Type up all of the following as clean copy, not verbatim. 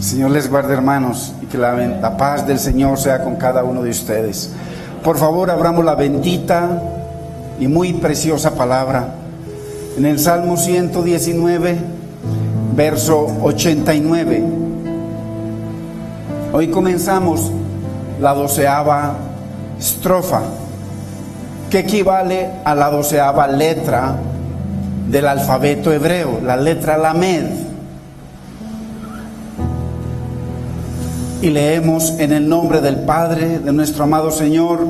Señor les guarde, hermanos, y que la paz del Señor sea con cada uno de ustedes. Por favor, abramos la bendita y muy preciosa palabra en el Salmo 119, verso 89. Hoy comenzamos la 12ª estrofa, que equivale a la 12ª letra del alfabeto hebreo, la letra Lamed. Y leemos en el nombre del Padre, de nuestro amado Señor,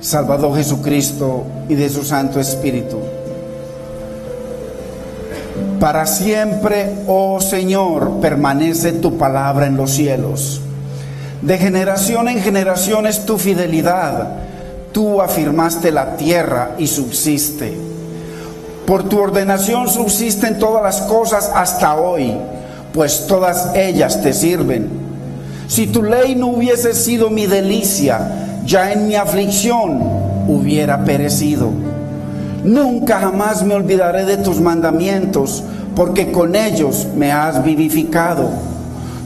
Salvador Jesucristo y de su Santo Espíritu. Para siempre, oh Señor, permanece tu palabra en los cielos. De generación en generación es tu fidelidad. Tú afirmaste la tierra y subsiste. Por tu ordenación subsisten todas las cosas hasta hoy, pues todas ellas te sirven. Si tu ley no hubiese sido mi delicia, ya en mi aflicción hubiera perecido. Nunca jamás me olvidaré de tus mandamientos, porque con ellos me has vivificado.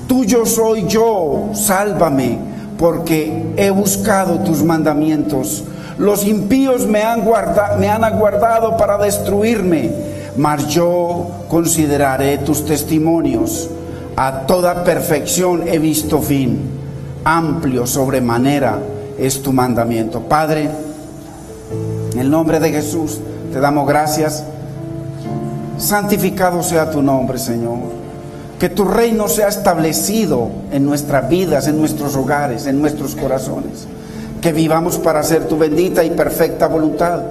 Tuyo soy yo, sálvame, porque he buscado tus mandamientos. Los impíos me han aguardado para destruirme, mas yo consideraré tus testimonios. A toda perfección he visto fin, amplio sobremanera es tu mandamiento. Padre, en el nombre de Jesús te damos gracias. Santificado sea tu nombre, Señor. Que tu reino sea establecido en nuestras vidas, en nuestros hogares, en nuestros corazones. Que vivamos para hacer tu bendita y perfecta voluntad.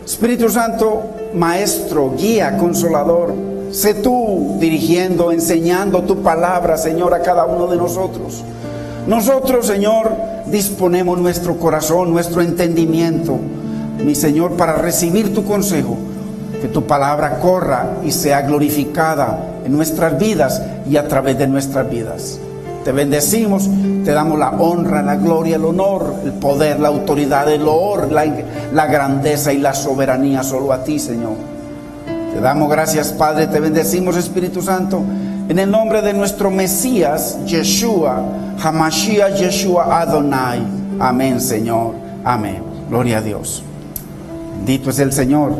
Espíritu Santo, Maestro, guía, Consolador, sé tú dirigiendo, enseñando tu palabra, Señor, a cada uno de nosotros. Nosotros, Señor, disponemos nuestro corazón, nuestro entendimiento, mi Señor, para recibir tu consejo. Que tu palabra corra y sea glorificada en nuestras vidas y a través de nuestras vidas. Te bendecimos, te damos la honra, la gloria, el honor, el poder, la autoridad, el loor, la grandeza y la soberanía solo a ti, Señor. Te damos gracias, Padre, te bendecimos, Espíritu Santo, en el nombre de nuestro Mesías, Yeshua, Hamashiach Yeshua Adonai. Amén, Señor. Amén. Gloria a Dios. Bendito es el Señor.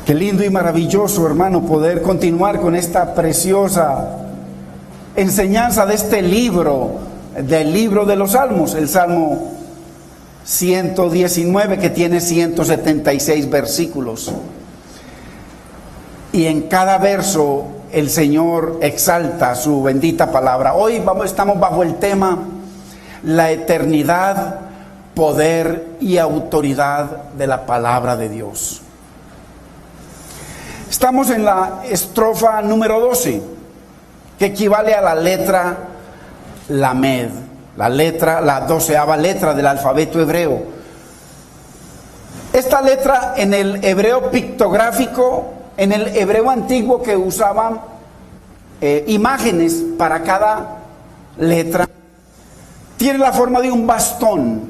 Qué lindo y maravilloso, hermano, poder continuar con esta preciosa enseñanza de este libro, del libro de los Salmos, el Salmo 119, que tiene 176 versículos. Y en cada verso el Señor exalta su bendita palabra. Hoy estamos bajo el tema la eternidad, poder y autoridad de la palabra de Dios. Estamos en la estrofa número 12, que equivale a la letra Lamed, la 12ª letra del alfabeto hebreo. Esta letra, en el hebreo pictográfico, en el hebreo antiguo, que usaban imágenes para cada letra, tiene la forma de un bastón.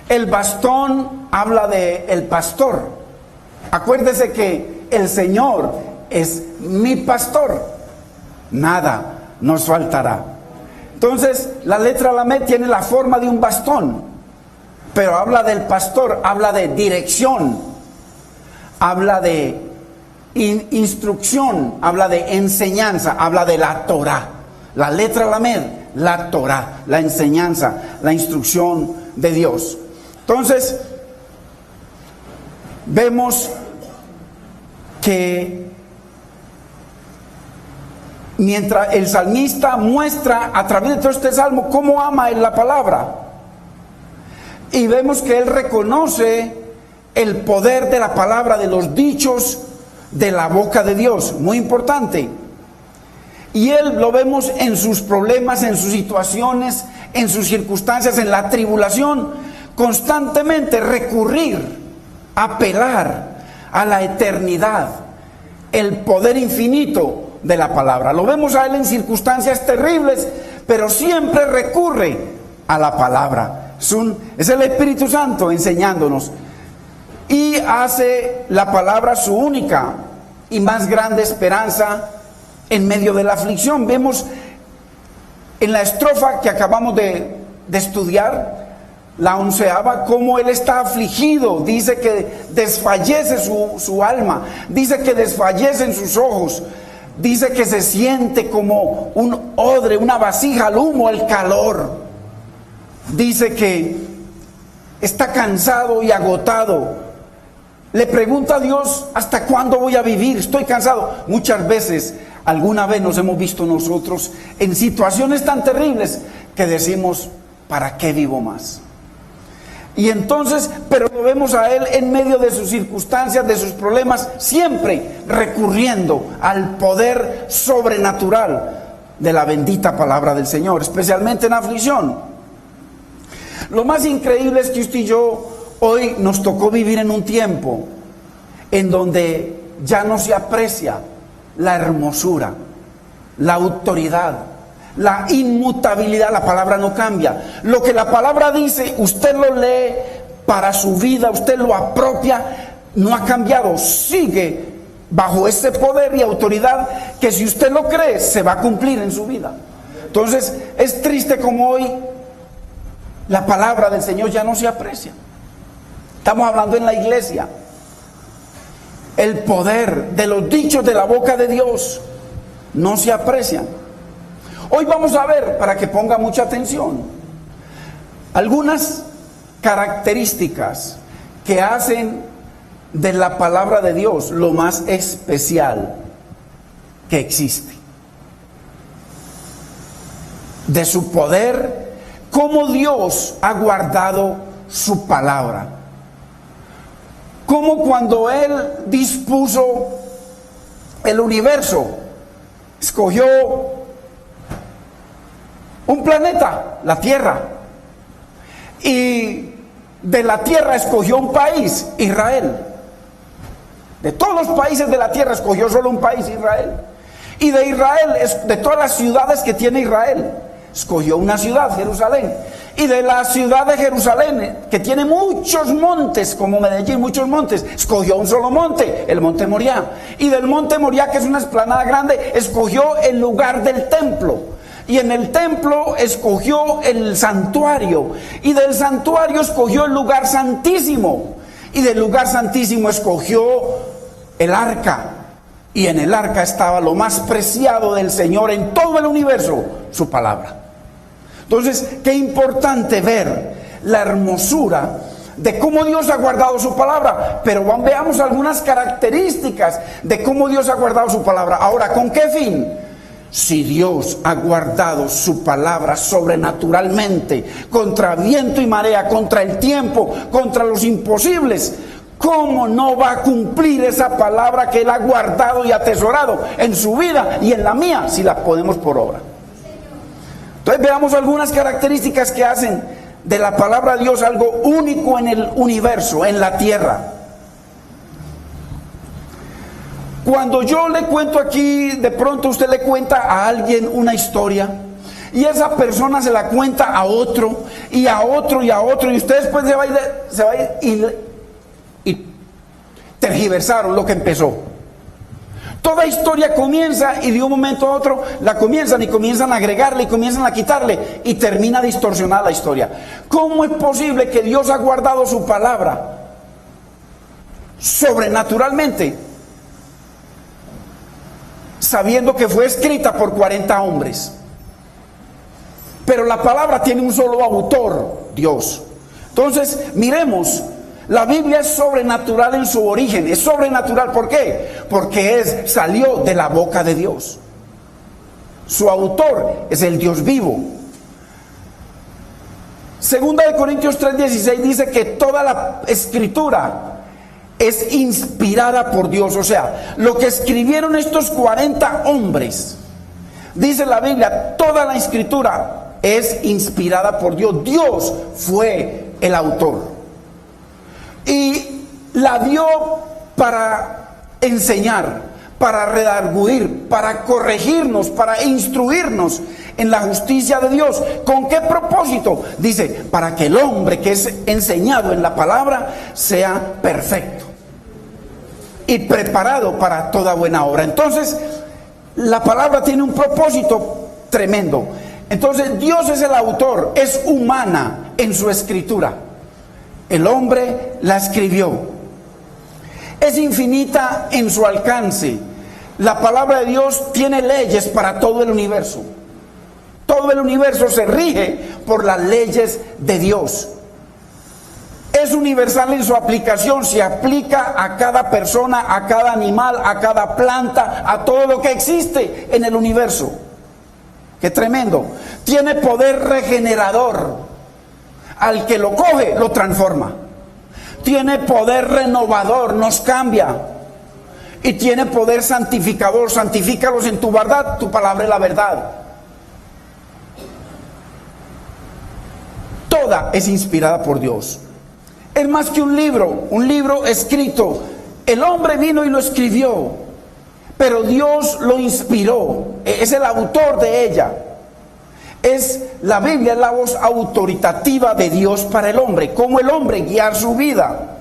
El bastón habla de el pastor. Acuérdese que el Señor es mi pastor, nada nos faltará. Entonces, la letra Lamed tiene la forma de un bastón, pero habla del pastor, habla de dirección, habla de instrucción, habla de enseñanza, habla de la Torah. La letra Lamed, la Torah, la enseñanza, la instrucción de Dios. Entonces, vemos que mientras el salmista muestra a través de todo este salmo cómo ama él la palabra, y vemos que él reconoce el poder de la palabra, de los dichos de la boca de Dios, muy importante. Y él lo vemos en sus problemas, en sus situaciones, en sus circunstancias, en la tribulación, constantemente recurrir, apelar a la eternidad, el poder infinito de la palabra. Lo vemos a él en circunstancias terribles, pero siempre recurre a la palabra. Es el Espíritu Santo enseñándonos. Y hace la palabra su única y más grande esperanza en medio de la aflicción. Vemos en la estrofa que acabamos de estudiar, la 11ª, cómo él está afligido. Dice que desfallece su alma, dice que desfallecen sus ojos, dice que se siente como un odre, una vasija al humo, el calor. Dice que está cansado y agotado. Le pregunta a Dios: ¿hasta cuándo voy a vivir? Estoy cansado. Muchas veces, alguna vez nos hemos visto nosotros en situaciones tan terribles que decimos: ¿para qué vivo más? Y entonces, pero lo vemos a él en medio de sus circunstancias, de sus problemas, siempre recurriendo al poder sobrenatural de la bendita palabra del Señor, especialmente en aflicción. Lo más increíble es que usted y yo hoy nos tocó vivir en un tiempo en donde ya no se aprecia la hermosura, la autoridad, la inmutabilidad. La palabra no cambia. Lo que la palabra dice, usted lo lee para su vida, usted lo apropia, no ha cambiado, sigue bajo ese poder y autoridad que, si usted lo cree, se va a cumplir en su vida. Entonces es triste como hoy la palabra del Señor ya no se aprecia. Estamos hablando en la iglesia. El poder de los dichos de la boca de Dios no se aprecian. Hoy vamos a ver, para que ponga mucha atención, algunas características que hacen de la palabra de Dios lo más especial que existe. De su poder, cómo Dios ha guardado su palabra. Cómo cuando Él dispuso el universo, escogió un planeta, la Tierra, y de la Tierra escogió un país, Israel. De todos los países de la Tierra escogió solo un país, Israel. Y de Israel, de todas las ciudades que tiene Israel, escogió una ciudad, Jerusalén. Y de la ciudad de Jerusalén, que tiene muchos montes, como Medellín, muchos montes, escogió un solo monte, el monte Moriah. Y del monte Moriah, que es una explanada grande, escogió el lugar del templo. Y en el templo escogió el santuario. Y del santuario escogió el lugar santísimo. Y del lugar santísimo escogió el arca. Y en el arca estaba lo más preciado del Señor en todo el universo, su palabra. Entonces, qué importante ver la hermosura de cómo Dios ha guardado su palabra. Pero veamos algunas características de cómo Dios ha guardado su palabra. Ahora, ¿con qué fin? Si Dios ha guardado su palabra sobrenaturalmente, contra viento y marea, contra el tiempo, contra los imposibles, ¿cómo no va a cumplir esa palabra que Él ha guardado y atesorado en su vida y en la mía, si la ponemos por obra? Entonces veamos algunas características que hacen de la palabra de Dios algo único en el universo, en la tierra. Cuando yo le cuento aquí, de pronto usted le cuenta a alguien una historia, y esa persona se la cuenta a otro, y a otro, y a otro, y usted después se va a ir y tergiversaron lo que empezó. Toda historia comienza y de un momento a otro la comienzan a agregarle y comienzan a quitarle y termina distorsionada la historia. ¿Cómo es posible que Dios ha guardado su palabra sobrenaturalmente, sabiendo que fue escrita por 40 hombres? Pero la palabra tiene un solo autor, Dios. Entonces, miremos. La Biblia es sobrenatural en su origen. Es sobrenatural, ¿por qué? Porque salió de la boca de Dios. Su autor es el Dios vivo. Segunda de Corintios 3:16 dice que toda la escritura es inspirada por Dios. O sea, lo que escribieron estos 40 hombres, dice la Biblia, toda la escritura es inspirada por Dios. Dios fue el autor. Y la dio para enseñar, para redarguir, para corregirnos, para instruirnos en la justicia de Dios. ¿Con qué propósito? Dice, para que el hombre que es enseñado en la palabra sea perfecto y preparado para toda buena obra. Entonces, La palabra tiene un propósito tremendo. Entonces Dios es el autor, es humana en su escritura. El hombre la escribió. Es infinita en su alcance. La palabra de Dios tiene leyes para todo el universo. Todo el universo se rige por las leyes de Dios. Es universal en su aplicación, se aplica a cada persona, a cada animal, a cada planta, a todo lo que existe en el universo. ¡Qué tremendo! Tiene poder regenerador. Al que lo coge, lo transforma. Tiene poder renovador, nos cambia. Y tiene poder santificador, santifícalos en tu verdad, tu palabra es la verdad. Toda es inspirada por Dios. Es más que un libro escrito. El hombre vino y lo escribió, pero Dios lo inspiró. Es el autor de ella. La Biblia es la voz autoritativa de Dios para el hombre. Cómo el hombre guiar su vida.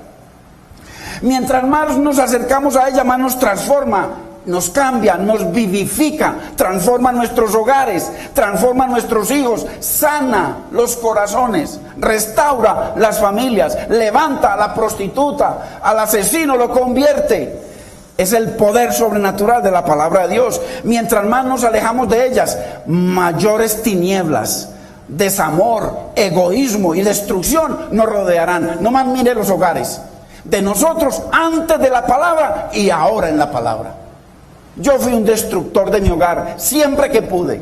Mientras más nos acercamos a ella, más nos transforma, nos cambia, nos vivifica, transforma nuestros hogares, transforma nuestros hijos, sana los corazones, restaura las familias, levanta a la prostituta, al asesino lo convierte. Es el poder sobrenatural de la palabra de Dios. Mientras más nos alejamos de ellas, mayores tinieblas, desamor, egoísmo y destrucción nos rodearán. No más mire los hogares de nosotros antes de la palabra y ahora en la palabra. Yo fui un destructor de mi hogar siempre que pude,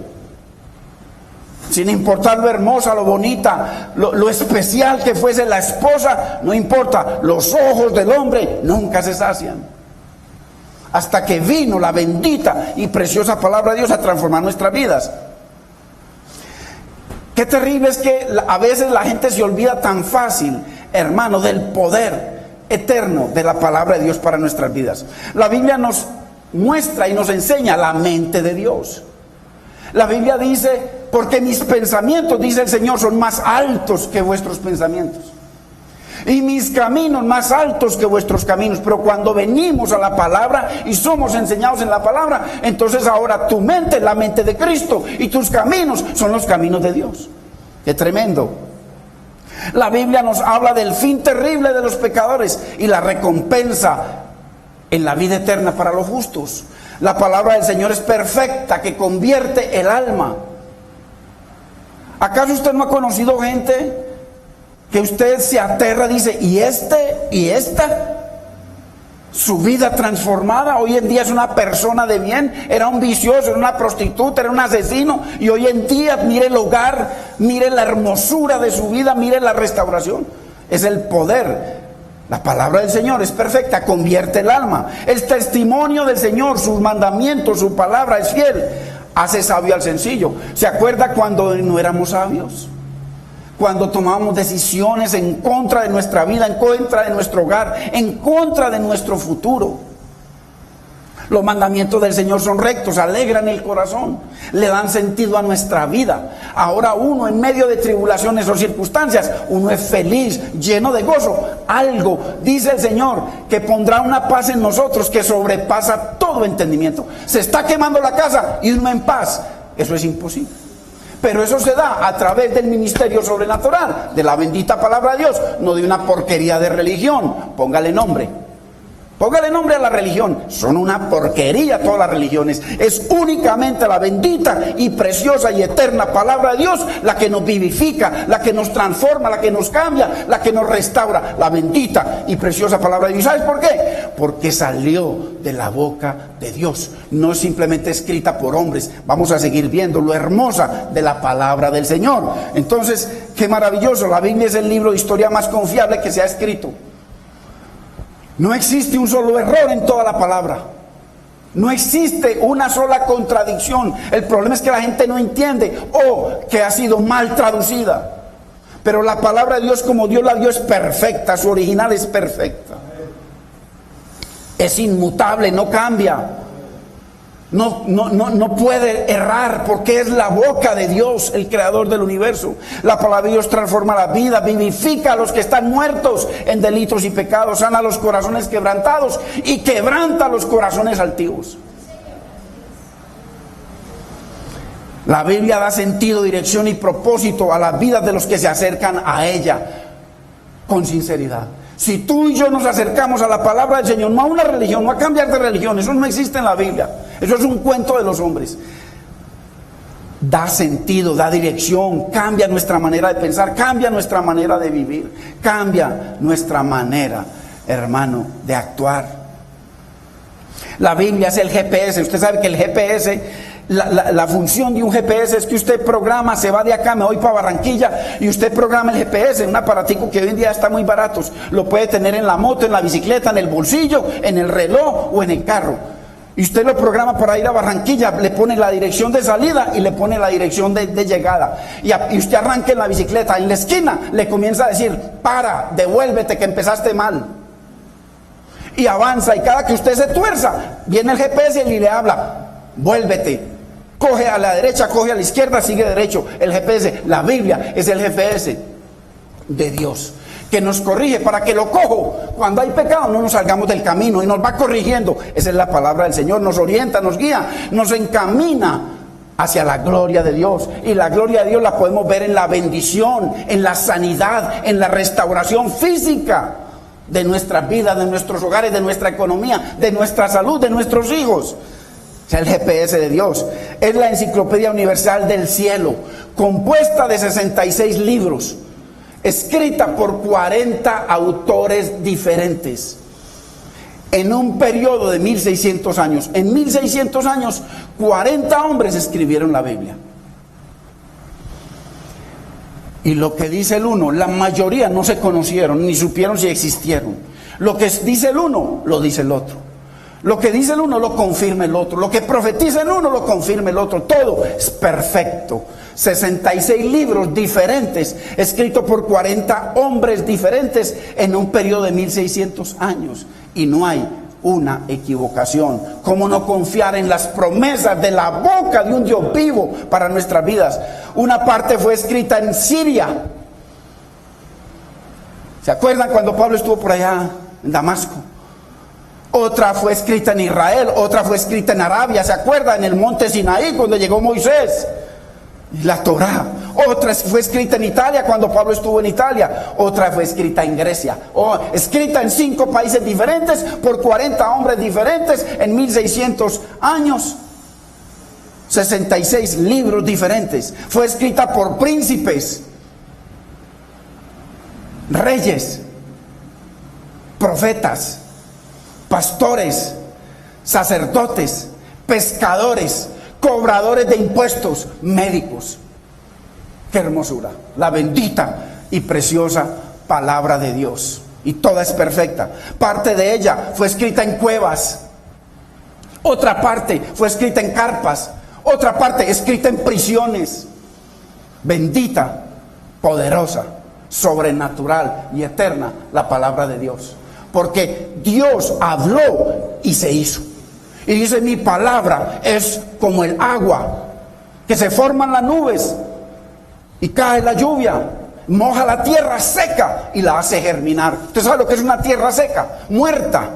sin importar lo hermosa, lo bonita, lo especial que fuese la esposa, no importa, los ojos del hombre nunca se sacian, hasta que vino la bendita y preciosa palabra de Dios a transformar nuestras vidas. Qué terrible es que a veces la gente se olvida tan fácil, hermano, del poder eterno de la palabra de Dios para nuestras vidas. La Biblia nos muestra y nos enseña la mente de Dios. La Biblia dice, porque mis pensamientos, dice el Señor, son más altos que vuestros pensamientos, y mis caminos más altos que vuestros caminos. Pero cuando venimos a la palabra y somos enseñados en la palabra, entonces ahora tu mente es la mente de Cristo y tus caminos son los caminos de Dios. ¡Qué tremendo! La Biblia nos habla del fin terrible de los pecadores y la recompensa en la vida eterna para los justos. La palabra del Señor es perfecta, que convierte el alma. ¿Acaso usted no ha conocido gente que usted se aterra, dice, y esta? Su vida transformada, hoy en día es una persona de bien, era un vicioso, era una prostituta, era un asesino, y hoy en día mire el hogar, mire la hermosura de su vida, mire la restauración. Es el poder. La palabra del Señor es perfecta, convierte el alma. El testimonio del Señor, sus mandamientos, su palabra es fiel, hace sabio al sencillo. ¿Se acuerda cuando no éramos sabios? Cuando tomábamos decisiones en contra de nuestra vida, en contra de nuestro hogar, en contra de nuestro futuro. Los mandamientos del Señor son rectos, alegran el corazón, le dan sentido a nuestra vida. Ahora uno en medio de tribulaciones o circunstancias, uno es feliz, lleno de gozo. Algo, dice el Señor, que pondrá una paz en nosotros que sobrepasa todo entendimiento. Se está quemando la casa y uno en paz. Eso es imposible. Pero eso se da a través del ministerio sobrenatural, de la bendita palabra de Dios, no de una porquería de religión. Póngale nombre. Póngale nombre a la religión. Son una porquería todas las religiones. Es únicamente la bendita y preciosa y eterna palabra de Dios la que nos vivifica, la que nos transforma, la que nos cambia, la que nos restaura. La bendita y preciosa palabra de Dios. ¿Sabes por qué? Porque salió de la boca de Dios. No es simplemente escrita por hombres. Vamos a seguir viendo lo hermosa de la palabra del Señor. Entonces, qué maravilloso. La Biblia es el libro de historia más confiable que se ha escrito. No existe un solo error en toda la palabra. No existe una sola contradicción. El problema es que la gente no entiende o que ha sido mal traducida. Pero la palabra de Dios, como Dios la dio, es perfecta. Su original es perfecta. Es inmutable, no cambia. No puede errar porque es la boca de Dios, el creador del universo. La palabra de Dios transforma la vida, vivifica a los que están muertos en delitos y pecados, sana los corazones quebrantados y quebranta los corazones altivos. La Biblia da sentido, dirección y propósito a las vidas de los que se acercan a ella con sinceridad. Si tú y yo nos acercamos a la palabra del Señor, no a una religión, no a cambiar de religión, eso no existe en la Biblia, eso es un cuento de los hombres. Da sentido, da dirección, cambia nuestra manera de pensar, cambia nuestra manera de vivir, cambia nuestra manera, hermano, de actuar. La Biblia es el GPS. Usted sabe que el GPS, la función de un GPS es que usted programa, se va de acá, me voy para Barranquilla, y usted programa el GPS, un aparatico que hoy en día está muy barato, lo puede tener en la moto, en la bicicleta, en el bolsillo, en el reloj o en el carro. Y usted lo programa para ir a Barranquilla, le pone la dirección de salida y le pone la dirección de llegada. Y usted arranca en la bicicleta, en la esquina le comienza a decir: para, devuélvete que empezaste mal. Y avanza, y cada que usted se tuerza, viene el GPS y le habla: vuélvete, coge a la derecha, coge a la izquierda, sigue derecho. El GPS, la Biblia es el GPS de Dios, que nos corrige para que lo cojo. Cuando hay pecado no nos salgamos del camino y nos va corrigiendo. Esa es la palabra del Señor, nos orienta, nos guía, nos encamina hacia la gloria de Dios. Y la gloria de Dios la podemos ver en la bendición, en la sanidad, en la restauración física de nuestras vidas, de nuestros hogares, de nuestra economía, de nuestra salud, de nuestros hijos. Es el GPS de Dios. Es la enciclopedia universal del cielo, compuesta de 66 libros, escrita por 40 autores diferentes, en un periodo de 1600 años. En 1600 años, 40 hombres escribieron la Biblia. Y lo que dice el uno, la mayoría no se conocieron, ni supieron si existieron. Lo que dice el uno, lo dice el otro. Lo que dice el uno, lo confirma el otro. Lo que profetiza el uno, lo confirma el otro. Todo es perfecto. 66 libros diferentes, escritos por 40 hombres diferentes en un periodo de 1600 años. Y no hay una equivocación. ¿Cómo no confiar en las promesas de la boca de un Dios vivo para nuestras vidas? Una parte fue escrita en Siria. ¿Se acuerdan cuando Pablo estuvo por allá en Damasco? Otra fue escrita en Israel, otra fue escrita en Arabia. ¿Se acuerdan? En el monte Sinaí, cuando llegó Moisés, la Torá. Otra fue escrita en Italia, cuando Pablo estuvo en Italia. Otra fue escrita en Grecia, escrita en 5 países diferentes por 40 hombres diferentes en 1600 años. 66 libros diferentes. Fue escrita por príncipes, reyes, profetas, pastores, sacerdotes, pescadores, cobradores de impuestos, médicos. Qué hermosura, la bendita y preciosa palabra de Dios. Y toda es perfecta. Parte de ella fue escrita en cuevas, otra parte fue escrita en carpas, otra parte escrita en prisiones. Bendita, poderosa, sobrenatural y eterna la palabra de Dios. Porque Dios habló y se hizo. Y dice: mi palabra es como el agua, que se forman las nubes y cae la lluvia, moja la tierra seca y la hace germinar. ¿Usted sabe lo que es una tierra seca? Muerta.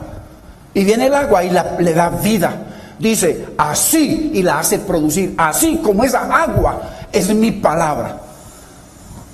Y viene el agua y le da vida. Dice: así, y la hace producir. Así como esa agua es mi palabra,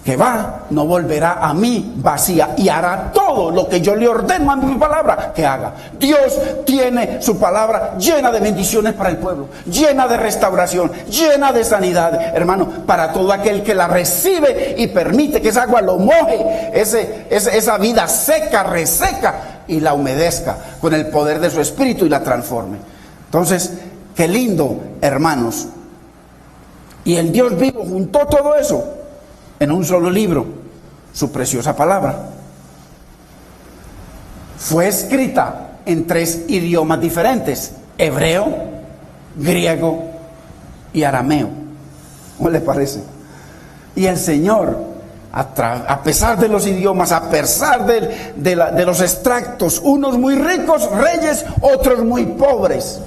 que va, no volverá a mí vacía, y hará todo lo que yo le ordeno a mi palabra que haga. Dios tiene su palabra llena de bendiciones para el pueblo, llena de restauración, llena de sanidad, hermano, para todo aquel que la recibe y permite que esa agua lo moje, esa vida seca, reseca, y la humedezca con el poder de su espíritu y la transforme. Entonces, qué lindo, hermanos. Y el Dios vivo juntó todo eso en un solo libro, su preciosa palabra. Fue escrita en 3 idiomas diferentes: hebreo, griego y arameo. ¿Cómo le parece? Y el Señor, a pesar de los idiomas, a pesar de los extractos, unos muy ricos, reyes, otros muy pobres,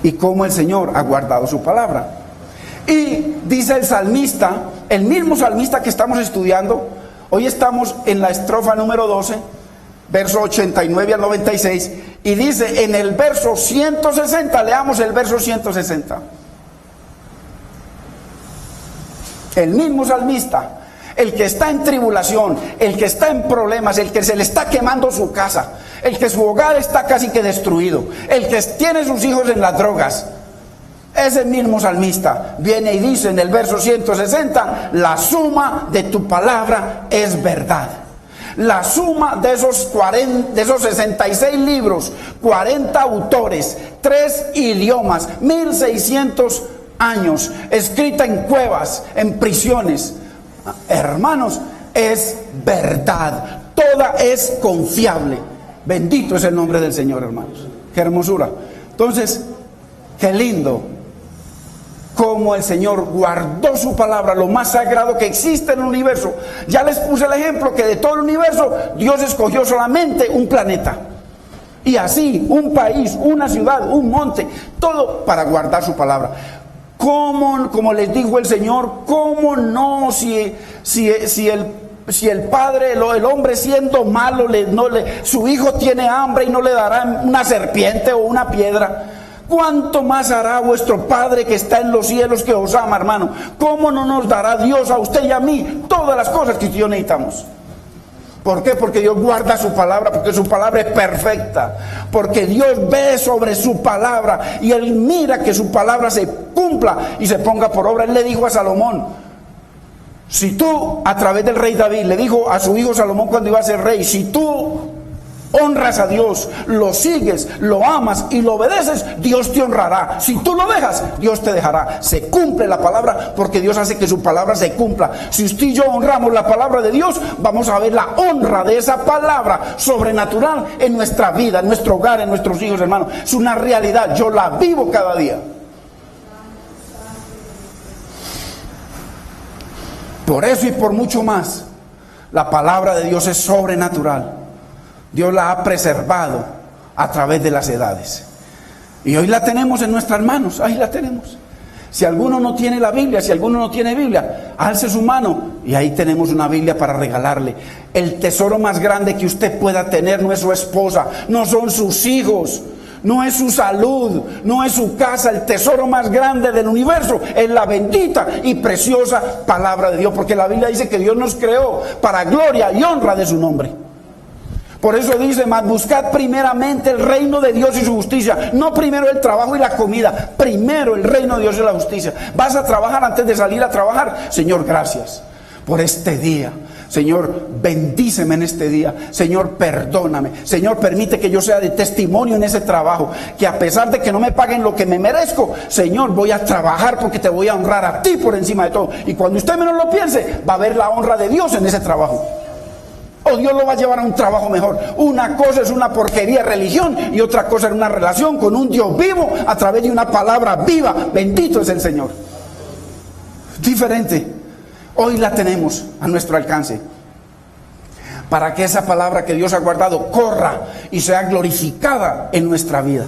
y cómo el Señor ha guardado su palabra. Y dice el salmista, el mismo salmista que estamos estudiando, hoy estamos en la estrofa número 12, verso 89 al 96, y dice en el verso 160, leamos el verso 160. El mismo salmista, el que está en tribulación, el que está en problemas, el que se le está quemando su casa, el que su hogar está casi que destruido, el que tiene sus hijos en las drogas, ese mismo salmista viene y dice en el verso 160, la suma de tu palabra es verdad. La suma de esos 66 libros, 40 autores, 3 idiomas, 1600 años, escrita en cuevas, en prisiones, hermanos, es verdad. Toda es confiable. Bendito es el nombre del Señor, hermanos. Qué hermosura. Entonces, qué lindo como el Señor guardó su palabra, lo más sagrado que existe en el universo. Ya les puse el ejemplo que de todo el universo Dios escogió solamente un planeta, y así un país, una ciudad, un monte, todo para guardar su palabra. Como les dijo el Señor, cómo no, si el padre, el hombre siendo malo, su hijo tiene hambre y no le dará una serpiente o una piedra, ¿cuánto más hará vuestro Padre que está en los cielos, que os ama, hermano? ¿Cómo no nos dará Dios a usted y a mí todas las cosas que Dios necesitamos? ¿Por qué? Porque Dios guarda su palabra, porque su palabra es perfecta, porque Dios ve sobre su palabra y Él mira que su palabra se cumpla y se ponga por obra. Él le dijo a Salomón, si tú, a través del rey David, le dijo a su hijo Salomón cuando iba a ser rey, si tú honras a Dios, lo sigues, lo amas y lo obedeces, Dios te honrará. Si tú lo dejas, Dios te dejará. Se cumple la palabra porque Dios hace que su palabra se cumpla. Si usted y yo honramos la palabra de Dios, vamos a ver la honra de esa palabra sobrenatural en nuestra vida, en nuestro hogar, en nuestros hijos, hermanos. Es una realidad, yo la vivo cada día. Por eso y por mucho más, la palabra de Dios es sobrenatural. Dios la ha preservado a través de las edades. Y hoy la tenemos en nuestras manos, ahí la tenemos. Si alguno no tiene la Biblia, si alguno no tiene Biblia, alce su mano y ahí tenemos una Biblia para regalarle. El tesoro más grande que usted pueda tener no es su esposa, no son sus hijos, no es su salud, no es su casa. El tesoro más grande del universo es la bendita y preciosa palabra de Dios, porque la Biblia dice que Dios nos creó para gloria y honra de su nombre. Por eso dice, mas buscad primeramente el reino de Dios y su justicia. No primero el trabajo y la comida, primero el reino de Dios y la justicia. ¿Vas a trabajar antes de salir a trabajar? Señor, gracias por este día. Señor, bendíceme en este día. Señor, perdóname. Señor, permite que yo sea de testimonio en ese trabajo, que a pesar de que no me paguen lo que me merezco, Señor, voy a trabajar porque te voy a honrar a ti por encima de todo. Y cuando usted menos lo piense, va a haber la honra de Dios en ese trabajo. O Dios lo va a llevar a un trabajo mejor. Una cosa es una porquería religión y otra cosa es una relación con un Dios vivo a través de una palabra viva. Bendito es el Señor. Diferente. Hoy la tenemos a nuestro alcance, para que esa palabra que Dios ha guardado corra y sea glorificada en nuestra vida,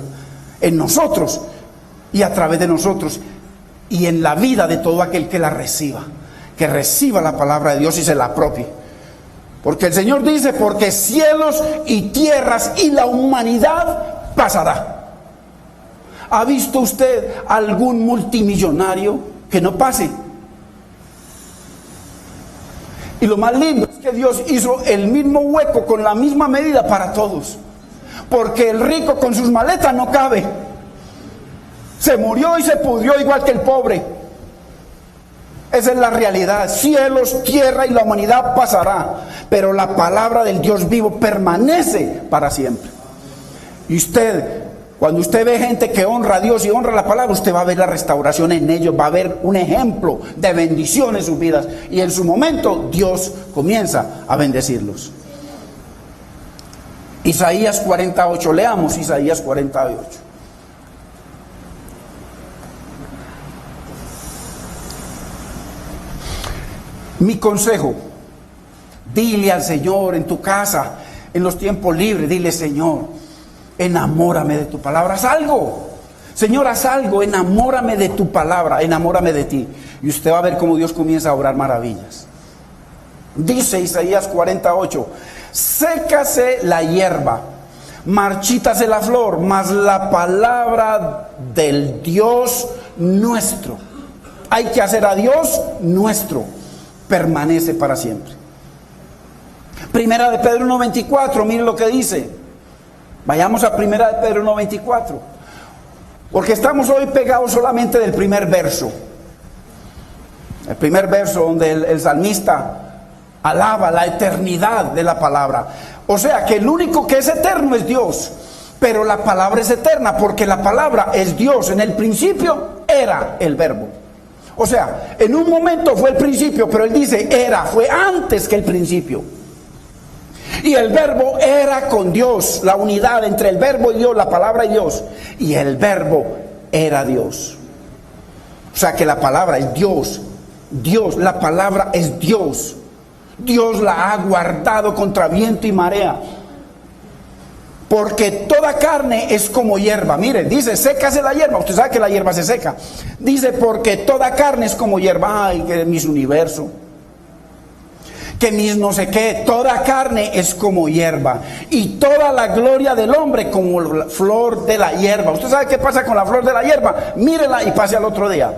en nosotros y a través de nosotros, y en la vida de todo aquel que la reciba, que reciba la palabra de Dios y se la apropie. Porque el Señor dice, porque cielos y tierras y la humanidad pasará. ¿Ha visto usted algún multimillonario que no pase? Y lo más lindo es que Dios hizo el mismo hueco con la misma medida para todos. Porque el rico con sus maletas no cabe. Se murió y se pudrió igual que el pobre. Esa es la realidad. Cielos, tierra y la humanidad pasará, pero la palabra del Dios vivo permanece para siempre. Y usted, cuando usted ve gente que honra a Dios y honra la palabra, usted va a ver la restauración en ellos, va a ver un ejemplo de bendición en sus vidas. Y en su momento Dios comienza a bendecirlos. Isaías 48, leamos Isaías 48. Mi consejo, dile al Señor en tu casa, en los tiempos libres, dile: Señor, enamórame de tu palabra, haz algo. Señor, haz algo, enamórame de tu palabra, enamórame de ti. Y usted va a ver cómo Dios comienza a obrar maravillas. Dice Isaías 48, sécase la hierba, marchítase la flor, mas la palabra del Dios nuestro hay que hacer a Dios nuestro, permanece para siempre. Primera de Pedro 1:24, miren lo que dice. Vayamos a Primera de Pedro 1:24, porque estamos hoy pegados solamente del primer verso. El primer verso donde el salmista alaba la eternidad de la palabra. O sea que el único que es eterno es Dios, pero la palabra es eterna porque la palabra es Dios. En el principio era el verbo. O sea, en un momento fue el principio, pero él dice era, fue antes que el principio. Y el verbo era con Dios, la unidad entre el verbo y Dios, la palabra y Dios. Y el verbo era Dios. O sea que la palabra es Dios. Dios, la palabra es Dios. Dios la ha guardado contra viento y marea. Porque toda carne es como hierba. Mire, dice, sécase la hierba. Usted sabe que la hierba se seca. Dice, porque toda carne es como hierba. Ay, que mis universo. Que mis no sé qué. Toda carne es como hierba. Y toda la gloria del hombre como la flor de la hierba. ¿Usted sabe qué pasa con la flor de la hierba? Mírela y pase al otro día.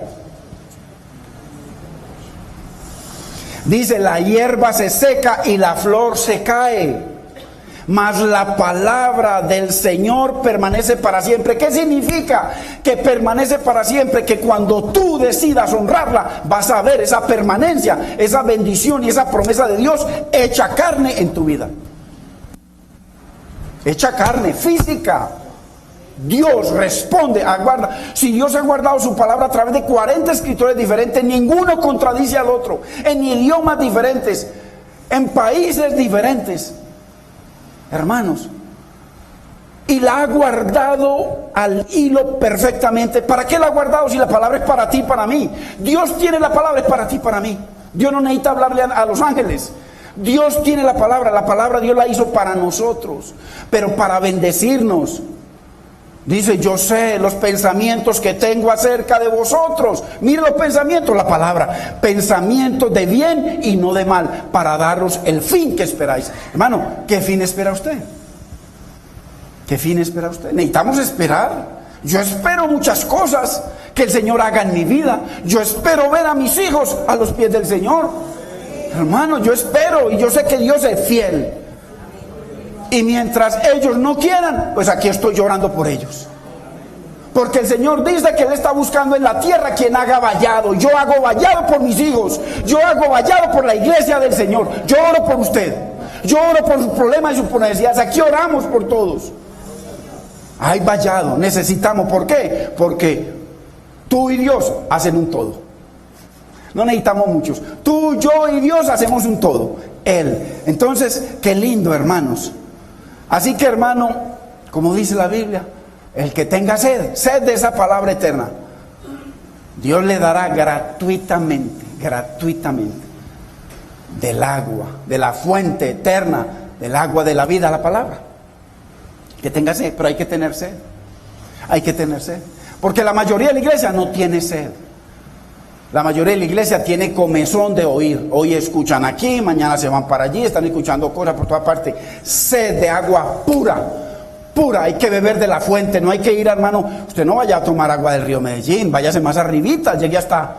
Dice, la hierba se seca y la flor se cae, mas la palabra del Señor permanece para siempre. ¿Qué significa que permanece para siempre? Que cuando tú decidas honrarla, vas a ver esa permanencia, esa bendición y esa promesa de Dios hecha carne en tu vida. Hecha carne, física. Dios responde, aguarda. Si Dios ha guardado su palabra a través de 40 escritores diferentes, ninguno contradice al otro, en idiomas diferentes, en países diferentes, hermanos, y la ha guardado al hilo perfectamente. ¿Para qué la ha guardado si la palabra es para ti y para mí? Dios tiene la palabra, es para ti y para mí. Dios no necesita hablarle a los ángeles. Dios tiene la palabra Dios la hizo para nosotros, pero para bendecirnos. Dice, yo sé los pensamientos que tengo acerca de vosotros. Mire los pensamientos, la palabra, pensamientos de bien y no de mal, para daros el fin que esperáis. Hermano, ¿qué fin espera usted? ¿Qué fin espera usted? Necesitamos esperar. Yo espero muchas cosas que el Señor haga en mi vida. Yo espero ver a mis hijos a los pies del Señor. Hermano, yo espero y yo sé que Dios es fiel. Y mientras ellos no quieran, pues aquí estoy llorando por ellos. Porque el Señor dice que Él está buscando en la tierra quien haga vallado. Yo hago vallado por mis hijos. Yo hago vallado por la iglesia del Señor. Yo oro por usted. Yo oro por sus problemas y sus necesidades. Aquí oramos por todos. Hay vallado. Necesitamos. ¿Por qué? Porque tú y Dios hacen un todo. No necesitamos muchos. Tú, yo y Dios hacemos un todo. Él. Entonces, qué lindo, hermanos. Así que, hermano, como dice la Biblia, el que tenga sed, sed de esa palabra eterna, Dios le dará gratuitamente del agua, de la fuente eterna, del agua de la vida, la palabra. Que tenga sed, pero hay que tener sed. Hay que tener sed. Porque la mayoría de la iglesia no tiene sed. La mayoría de la iglesia tiene comezón de oír. Hoy escuchan aquí, mañana se van para allí, están escuchando cosas por toda parte. Sed de agua pura, pura. Hay que beber de la fuente, no hay que ir, hermano. Usted no vaya a tomar agua del río Medellín, váyase más arribita, llegue hasta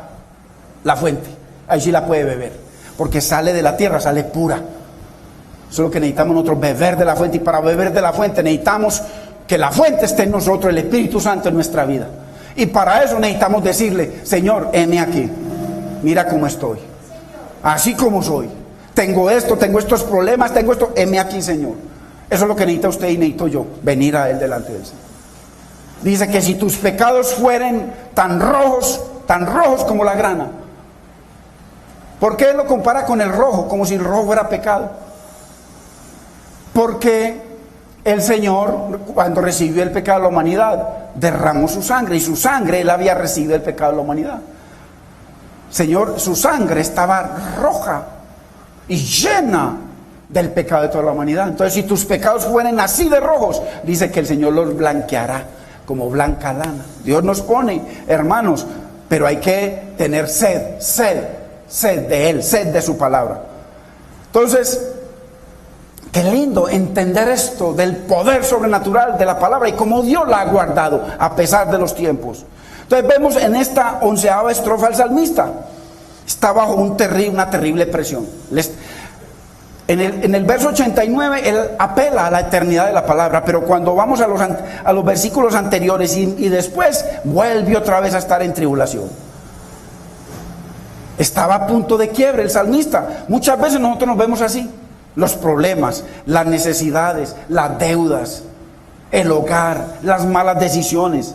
la fuente. Ahí sí la puede beber, porque sale de la tierra, sale pura. Eso es lo que necesitamos nosotros, beber de la fuente. Y para beber de la fuente necesitamos que la fuente esté en nosotros, el Espíritu Santo en nuestra vida. Y para eso necesitamos decirle, Señor, heme aquí, mira cómo estoy, así como soy, tengo esto, tengo estos problemas, tengo esto, heme aquí, Señor. Eso es lo que necesita usted y necesito yo, venir a Él delante de Él. Dice que si tus pecados fueren tan rojos como la grana. ¿Por qué lo compara con el rojo? Como si el rojo fuera pecado. Porque el Señor, cuando recibió el pecado de la humanidad, derramó su sangre, y su sangre, Él había recibido el pecado de la humanidad. Señor, su sangre estaba roja y llena del pecado de toda la humanidad. Entonces, si tus pecados fueren así de rojos, dice que el Señor los blanqueará como blanca lana. Dios nos pone, hermanos, pero hay que tener sed de Él, sed de su palabra. Entonces, qué lindo entender esto del poder sobrenatural de la palabra y cómo Dios la ha guardado a pesar de los tiempos. Entonces vemos en esta 11ª estrofa al salmista. Está bajo una terrible presión. En el verso 89 él apela a la eternidad de la palabra, pero cuando vamos a los versículos anteriores y después vuelve otra vez a estar en tribulación. Estaba a punto de quiebre el salmista. Muchas veces nosotros nos vemos así. Los problemas, las necesidades, las deudas, el hogar, las malas decisiones.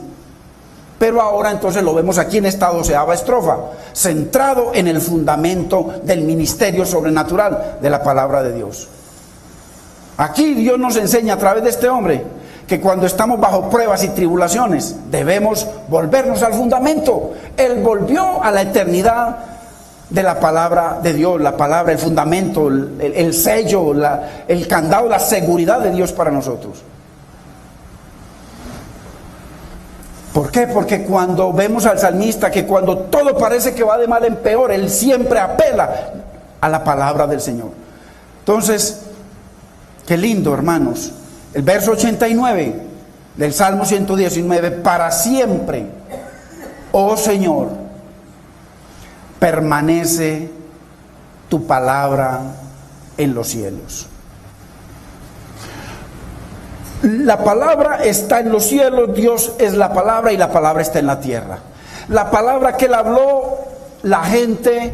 Pero ahora entonces lo vemos aquí en esta 12ª estrofa, centrado en el fundamento del ministerio sobrenatural de la palabra de Dios. Aquí Dios nos enseña a través de este hombre que cuando estamos bajo pruebas y tribulaciones debemos volvernos al fundamento. Él volvió a la eternidad de la palabra de Dios, la palabra, el fundamento, el sello, el candado, la seguridad de Dios para nosotros. ¿Por qué? Porque cuando vemos al salmista que cuando todo parece que va de mal en peor, él siempre apela a la palabra del Señor. Entonces, qué lindo, hermanos. El verso 89 del Salmo 119, para siempre, oh Señor, permanece tu palabra en los cielos. La palabra está en los cielos, Dios es la palabra y la palabra está en la tierra. La palabra que él habló, la gente,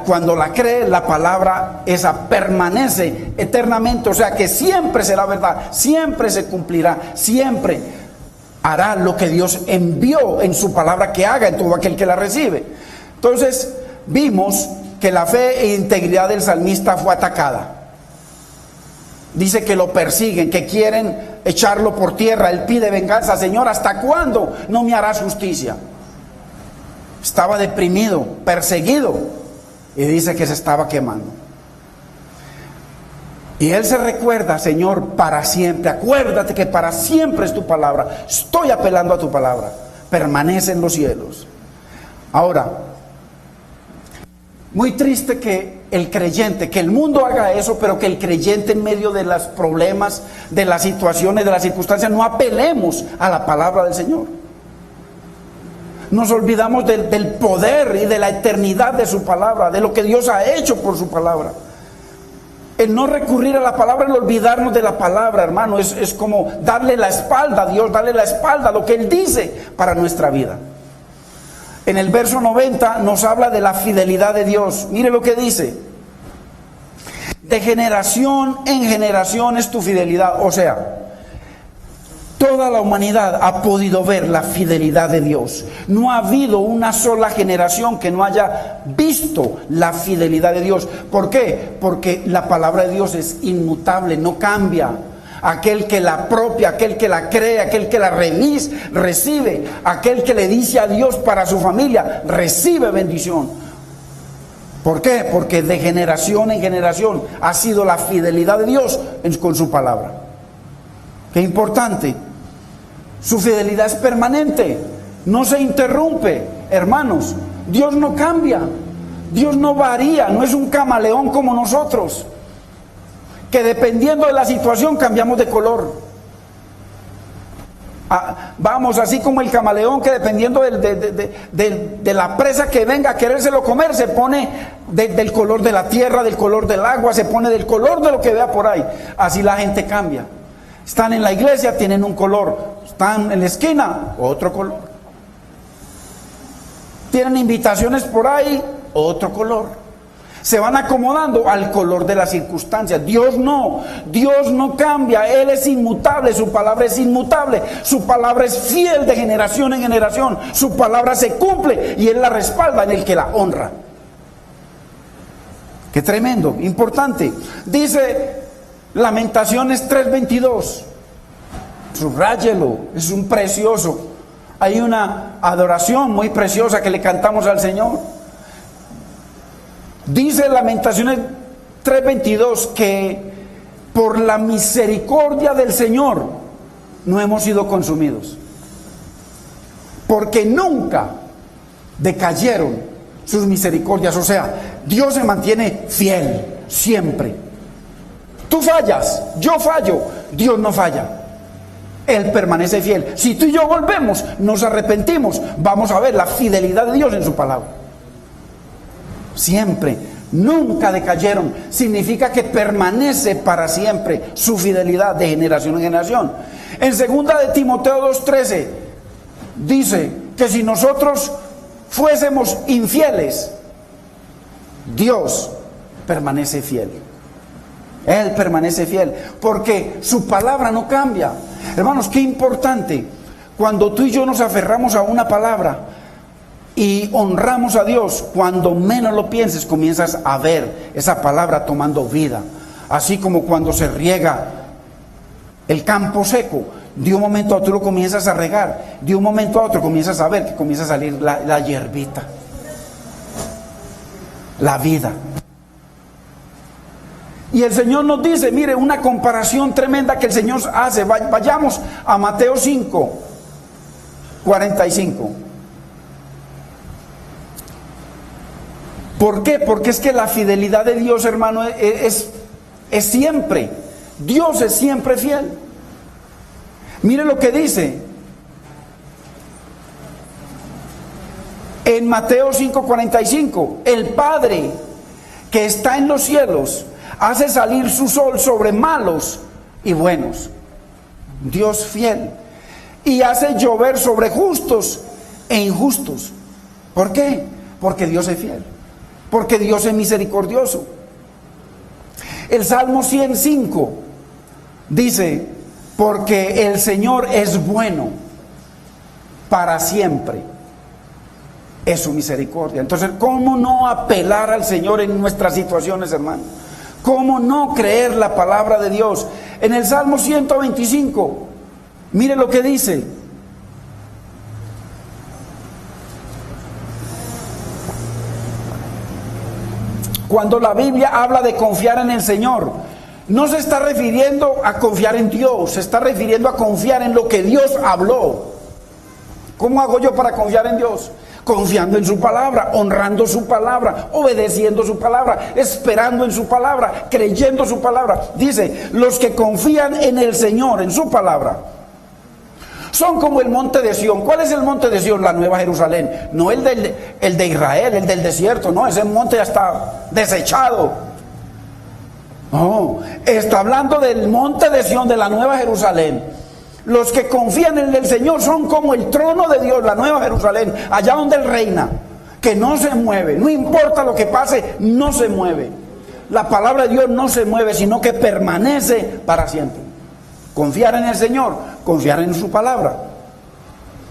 cuando la cree, la palabra esa permanece eternamente, o sea que siempre será verdad, siempre se cumplirá, siempre hará lo que Dios envió en su palabra que haga en todo aquel que la recibe. Entonces vimos que la fe e integridad del salmista fue atacada. Dice que lo persiguen, que quieren echarlo por tierra. Él pide venganza. Señor, ¿hasta cuándo no me harás justicia? Estaba deprimido, perseguido, y dice que se estaba quemando. Y él se recuerda, Señor, para siempre. Acuérdate que para siempre es tu palabra. Estoy apelando a tu palabra. Permanece en los cielos. Ahora, muy triste que el creyente, que el mundo haga eso, pero que el creyente en medio de los problemas, de las situaciones, de las circunstancias, no apelemos a la palabra del Señor. Nos olvidamos del poder y de la eternidad de su palabra, de lo que Dios ha hecho por su palabra. El no recurrir a la palabra, el olvidarnos de la palabra, hermano, es como darle la espalda a Dios, darle la espalda a lo que Él dice para nuestra vida. En el verso 90 nos habla de la fidelidad de Dios. Mire lo que dice: de generación en generación es tu fidelidad. O sea, toda la humanidad ha podido ver la fidelidad de Dios. No ha habido una sola generación que no haya visto la fidelidad de Dios. ¿Por qué? Porque la palabra de Dios es inmutable, no cambia. Aquel que la apropia, aquel que la cree, aquel que la recibe, aquel que le dice a Dios para su familia, recibe bendición. ¿Por qué? Porque de generación en generación ha sido la fidelidad de Dios con su palabra. Qué importante. Su fidelidad es permanente, no se interrumpe. Hermanos, Dios no cambia, Dios no varía, no es un camaleón como nosotros, que dependiendo de la situación cambiamos de color. Vamos, así como el camaleón que dependiendo de la presa que venga a querérselo comer, se pone del color de la tierra, del color del agua, se pone del color de lo que vea por ahí. Así la gente cambia. Están en la iglesia, tienen un color. Están en la esquina, otro color. Tienen invitaciones por ahí, otro color. Se van acomodando al color de las circunstancias. Dios no cambia, Él es inmutable, su palabra es inmutable, su palabra es fiel de generación en generación, su palabra se cumple y Él la respalda en el que la honra. Qué tremendo, importante. Dice Lamentaciones 3:22, subráyelo, es un precioso. Hay una adoración muy preciosa que le cantamos al Señor. Dice Lamentaciones 3:22 que por la misericordia del Señor no hemos sido consumidos, porque nunca decayeron sus misericordias. O sea, Dios se mantiene fiel siempre. Tú fallas, yo fallo, Dios no falla. Él permanece fiel. Si tú y yo volvemos, nos arrepentimos, vamos a ver la fidelidad de Dios en su palabra. Siempre, nunca decayeron. Significa que permanece para siempre su fidelidad de generación en generación. En 2 de Timoteo 2:13 dice que si nosotros fuésemos infieles, Dios permanece fiel. Él permanece fiel porque su palabra no cambia. Hermanos, qué importante cuando tú y yo nos aferramos a una palabra y honramos a Dios. Cuando menos lo pienses, comienzas a ver esa palabra tomando vida. Así como cuando se riega el campo seco, de un momento a otro lo comienzas a regar, de un momento a otro comienzas a ver que comienza a salir la hierbita, la vida. Y el Señor nos dice, mire, una comparación tremenda que el Señor hace. Vayamos a Mateo 5:45. ¿Por qué? Porque es que la fidelidad de Dios, hermano, es siempre. Dios es siempre fiel. Mire lo que dice en Mateo 5:45. El Padre que está en los cielos hace salir su sol sobre malos y buenos. Dios fiel. Y hace llover sobre justos e injustos. ¿Por qué? Porque Dios es fiel. Porque Dios es misericordioso. El Salmo 105 dice, porque el Señor es bueno, para siempre es su misericordia. Entonces, ¿cómo no apelar al Señor en nuestras situaciones, hermano? ¿Cómo no creer la palabra de Dios? En el Salmo 125, mire lo que dice. Cuando la Biblia habla de confiar en el Señor, no se está refiriendo a confiar en Dios, se está refiriendo a confiar en lo que Dios habló. ¿Cómo hago yo para confiar en Dios? Confiando en su palabra, honrando su palabra, obedeciendo su palabra, esperando en su palabra, creyendo su palabra. Dice, los que confían en el Señor, en su palabra, son como el monte de Sión. ¿Cuál es el monte de Sión? La Nueva Jerusalén. No el de Israel, el del desierto, no, ese monte ya está desechado. No, está hablando del monte de Sión, de la Nueva Jerusalén. Los que confían en el Señor son como el trono de Dios, la Nueva Jerusalén, allá donde Él reina, que no se mueve, no importa lo que pase, no se mueve. La palabra de Dios no se mueve, sino que permanece para siempre. Confiar en el Señor, confiar en su palabra.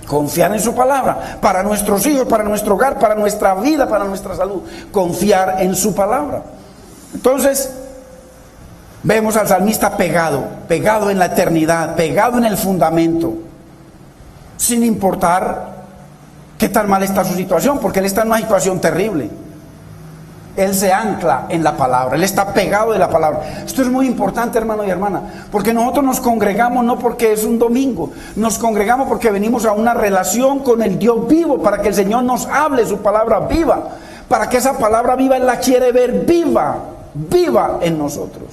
Confiar en su palabra, para nuestros hijos, para nuestro hogar, para nuestra vida, para nuestra salud. Confiar en su palabra. Entonces, vemos al salmista pegado en la eternidad, pegado en el fundamento, sin importar qué tan mal está su situación, porque él está en una situación terrible. Él se ancla en la palabra, él está pegado de la palabra. Esto es muy importante, hermano y hermana, porque nosotros nos congregamos no porque es un domingo, nos congregamos porque venimos a una relación con el Dios vivo, para que el Señor nos hable su palabra viva, para que esa palabra viva Él la quiere ver viva en nosotros.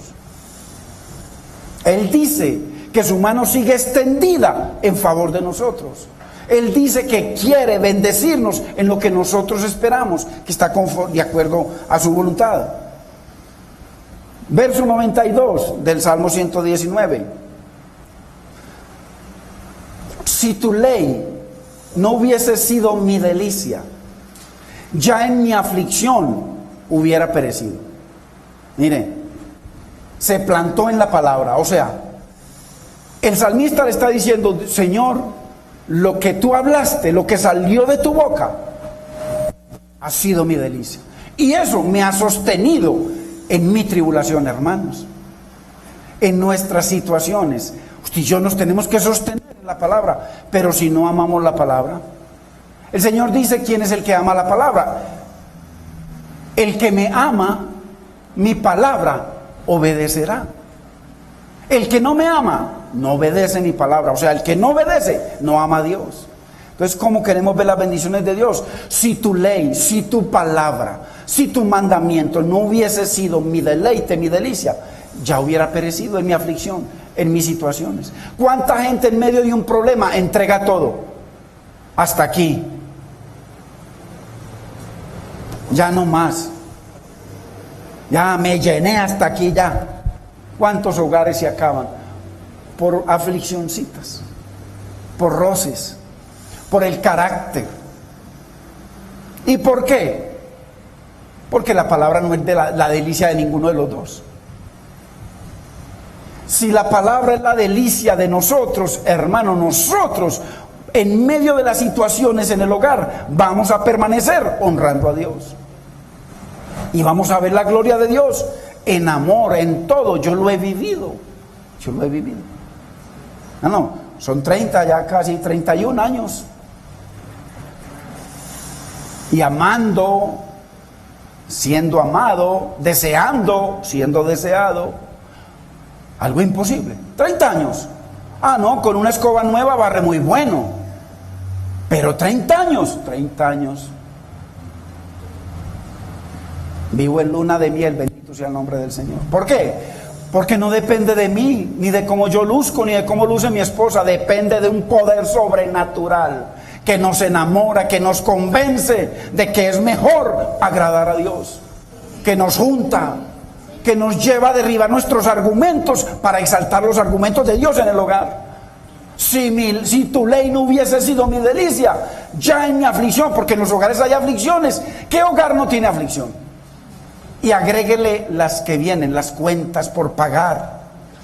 Él dice que su mano sigue extendida en favor de nosotros. Él dice que quiere bendecirnos en lo que nosotros esperamos, que está de acuerdo a su voluntad. Verso 92 del Salmo 119. Si tu ley no hubiese sido mi delicia, ya en mi aflicción hubiera perecido. Mire, se plantó en la palabra. O sea, el salmista le está diciendo, Señor, lo que tú hablaste, lo que salió de tu boca, ha sido mi delicia. Y eso me ha sostenido en mi tribulación, hermanos. En nuestras situaciones. Usted y yo nos tenemos que sostener en la palabra. Pero si no amamos la palabra, el Señor dice, ¿quién es el que ama la palabra? El que me ama, mi palabra obedecerá. El que no me ama, no obedece mi palabra. O sea, el que no obedece, no ama a Dios. Entonces, ¿cómo queremos ver las bendiciones de Dios? Si tu ley, si tu palabra, si tu mandamiento no hubiese sido mi deleite, mi delicia, ya hubiera perecido en mi aflicción. en mis situaciones? ¿Cuánta gente en medio de un problema entrega todo? Hasta aquí. Ya no más. Ya me llené hasta aquí ya. ¿Cuántos hogares se acaban? Por afliccioncitas, por roces, por el carácter. ¿Y por qué? Porque la palabra no es de la delicia de ninguno de los dos. Si la palabra es la delicia de nosotros, hermano, nosotros en medio de las situaciones en el hogar vamos a permanecer honrando a Dios. Y vamos a ver la gloria de Dios en amor, en todo. Yo lo he vivido. Yo lo he vivido. No, son 30, ya casi 31 años. Y amando, siendo amado, deseando, siendo deseado. Algo imposible. 30 años. No, con una escoba nueva barre muy bueno. Pero 30 años. Vivo en luna de miel, bendito sea el nombre del Señor. ¿Por qué? Porque no depende de mí, ni de cómo yo luzco, ni de cómo luce mi esposa. Depende de un poder sobrenatural que nos enamora, que nos convence de que es mejor agradar a Dios, que nos junta, que nos lleva a derribar nuestros argumentos para exaltar los argumentos de Dios en el hogar. Si tu ley no hubiese sido mi delicia, ya en mi aflicción, porque en los hogares hay aflicciones, ¿qué hogar no tiene aflicción? Y agréguele las que vienen, las cuentas por pagar,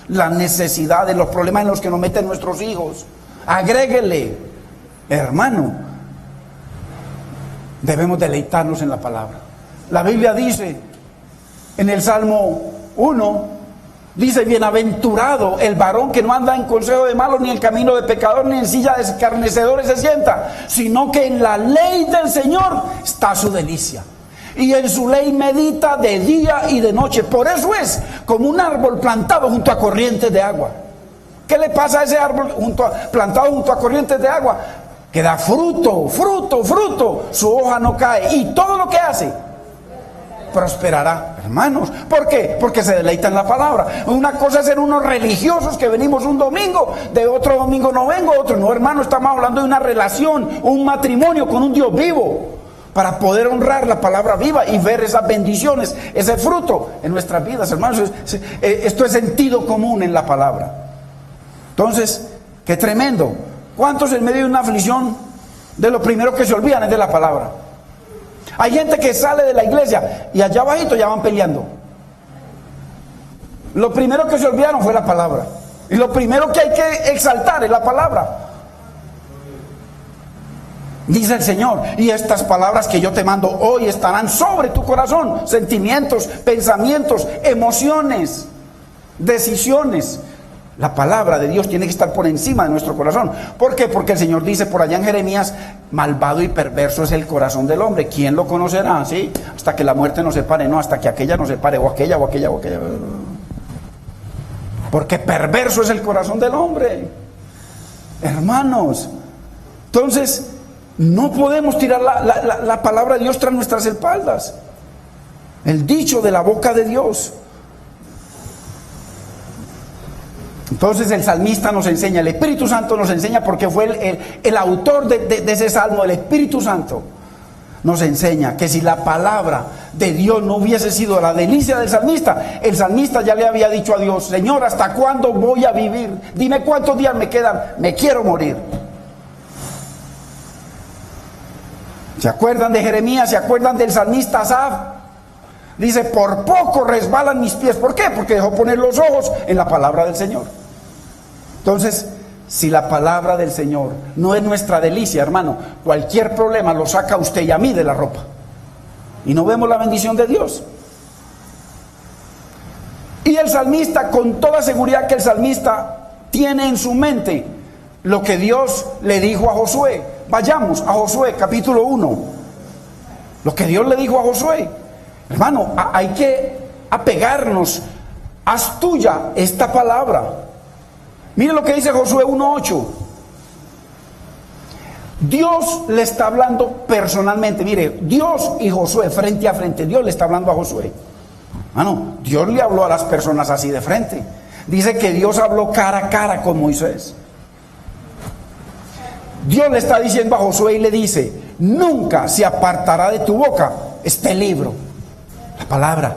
las necesidades, los problemas en los que nos meten nuestros hijos. Agréguele, hermano, debemos deleitarnos en la palabra. La Biblia dice, en el Salmo 1, dice: bienaventurado el varón que no anda en consejo de malos, ni en camino de pecador, ni en silla de escarnecedores se sienta, sino que en la ley del Señor está su delicia, y en su ley medita de día y de noche. Por eso es como un árbol plantado junto a corrientes de agua. ¿Qué le pasa a ese árbol plantado junto a corrientes de agua? Que da fruto, su hoja no cae, y todo lo que hace prosperará, hermanos. ¿Por qué? Porque se deleita en la palabra. Una cosa es ser unos religiosos que venimos un domingo, de otro domingo no vengo, otro no, hermano. Estamos hablando de una relación, un matrimonio con un Dios vivo, para poder honrar la palabra viva y ver esas bendiciones, ese fruto en nuestras vidas, hermanos. Esto es sentido común en la palabra. Entonces, qué tremendo. ¿Cuántos en medio de una aflicción, de lo primero que se olvidan es de la palabra? Hay gente que sale de la iglesia y allá abajito ya van peleando. Lo primero que se olvidaron fue la palabra. Y lo primero que hay que exaltar es la palabra. Dice el Señor: y estas palabras que yo te mando hoy estarán sobre tu corazón. Sentimientos, pensamientos, emociones, decisiones. La palabra de Dios tiene que estar por encima de nuestro corazón. ¿Por qué? Porque el Señor dice por allá en Jeremías: malvado y perverso es el corazón del hombre. ¿Quién lo conocerá? ¿Sí? Hasta que la muerte nos separe. No, hasta que aquella nos separe, o aquella. Porque perverso es el corazón del hombre, hermanos. Entonces, no podemos tirar la palabra de Dios tras nuestras espaldas. El dicho de la boca de Dios. Entonces el salmista nos enseña, el Espíritu Santo nos enseña, porque fue el autor de ese salmo, el Espíritu Santo nos enseña que si la palabra de Dios no hubiese sido la delicia del salmista, el salmista ya le había dicho a Dios: Señor, ¿hasta cuándo voy a vivir? Dime cuántos días me quedan, me quiero morir. ¿Se acuerdan de Jeremías? ¿Se acuerdan del salmista Asaf? Dice: por poco resbalan mis pies. ¿Por qué? Porque dejó poner los ojos en la palabra del Señor. Entonces, si la palabra del Señor no es nuestra delicia, hermano, cualquier problema lo saca a usted y a mí de la ropa. Y no vemos la bendición de Dios. Y el salmista, con toda seguridad que el salmista tiene en su mente lo que Dios le dijo a Josué. Vayamos a Josué capítulo 1. Lo que Dios le dijo a Josué. Hermano, hay que apegarnos. Haz tuya esta palabra. Mire lo que dice Josué 1:8. Dios le está hablando personalmente. Mire, Dios y Josué frente a frente. Dios le está hablando a Josué. Dios le habló a las personas así de frente. Dice que Dios habló cara a cara con Moisés. Dios le está diciendo a Josué y le dice: nunca se apartará de tu boca este libro, la palabra,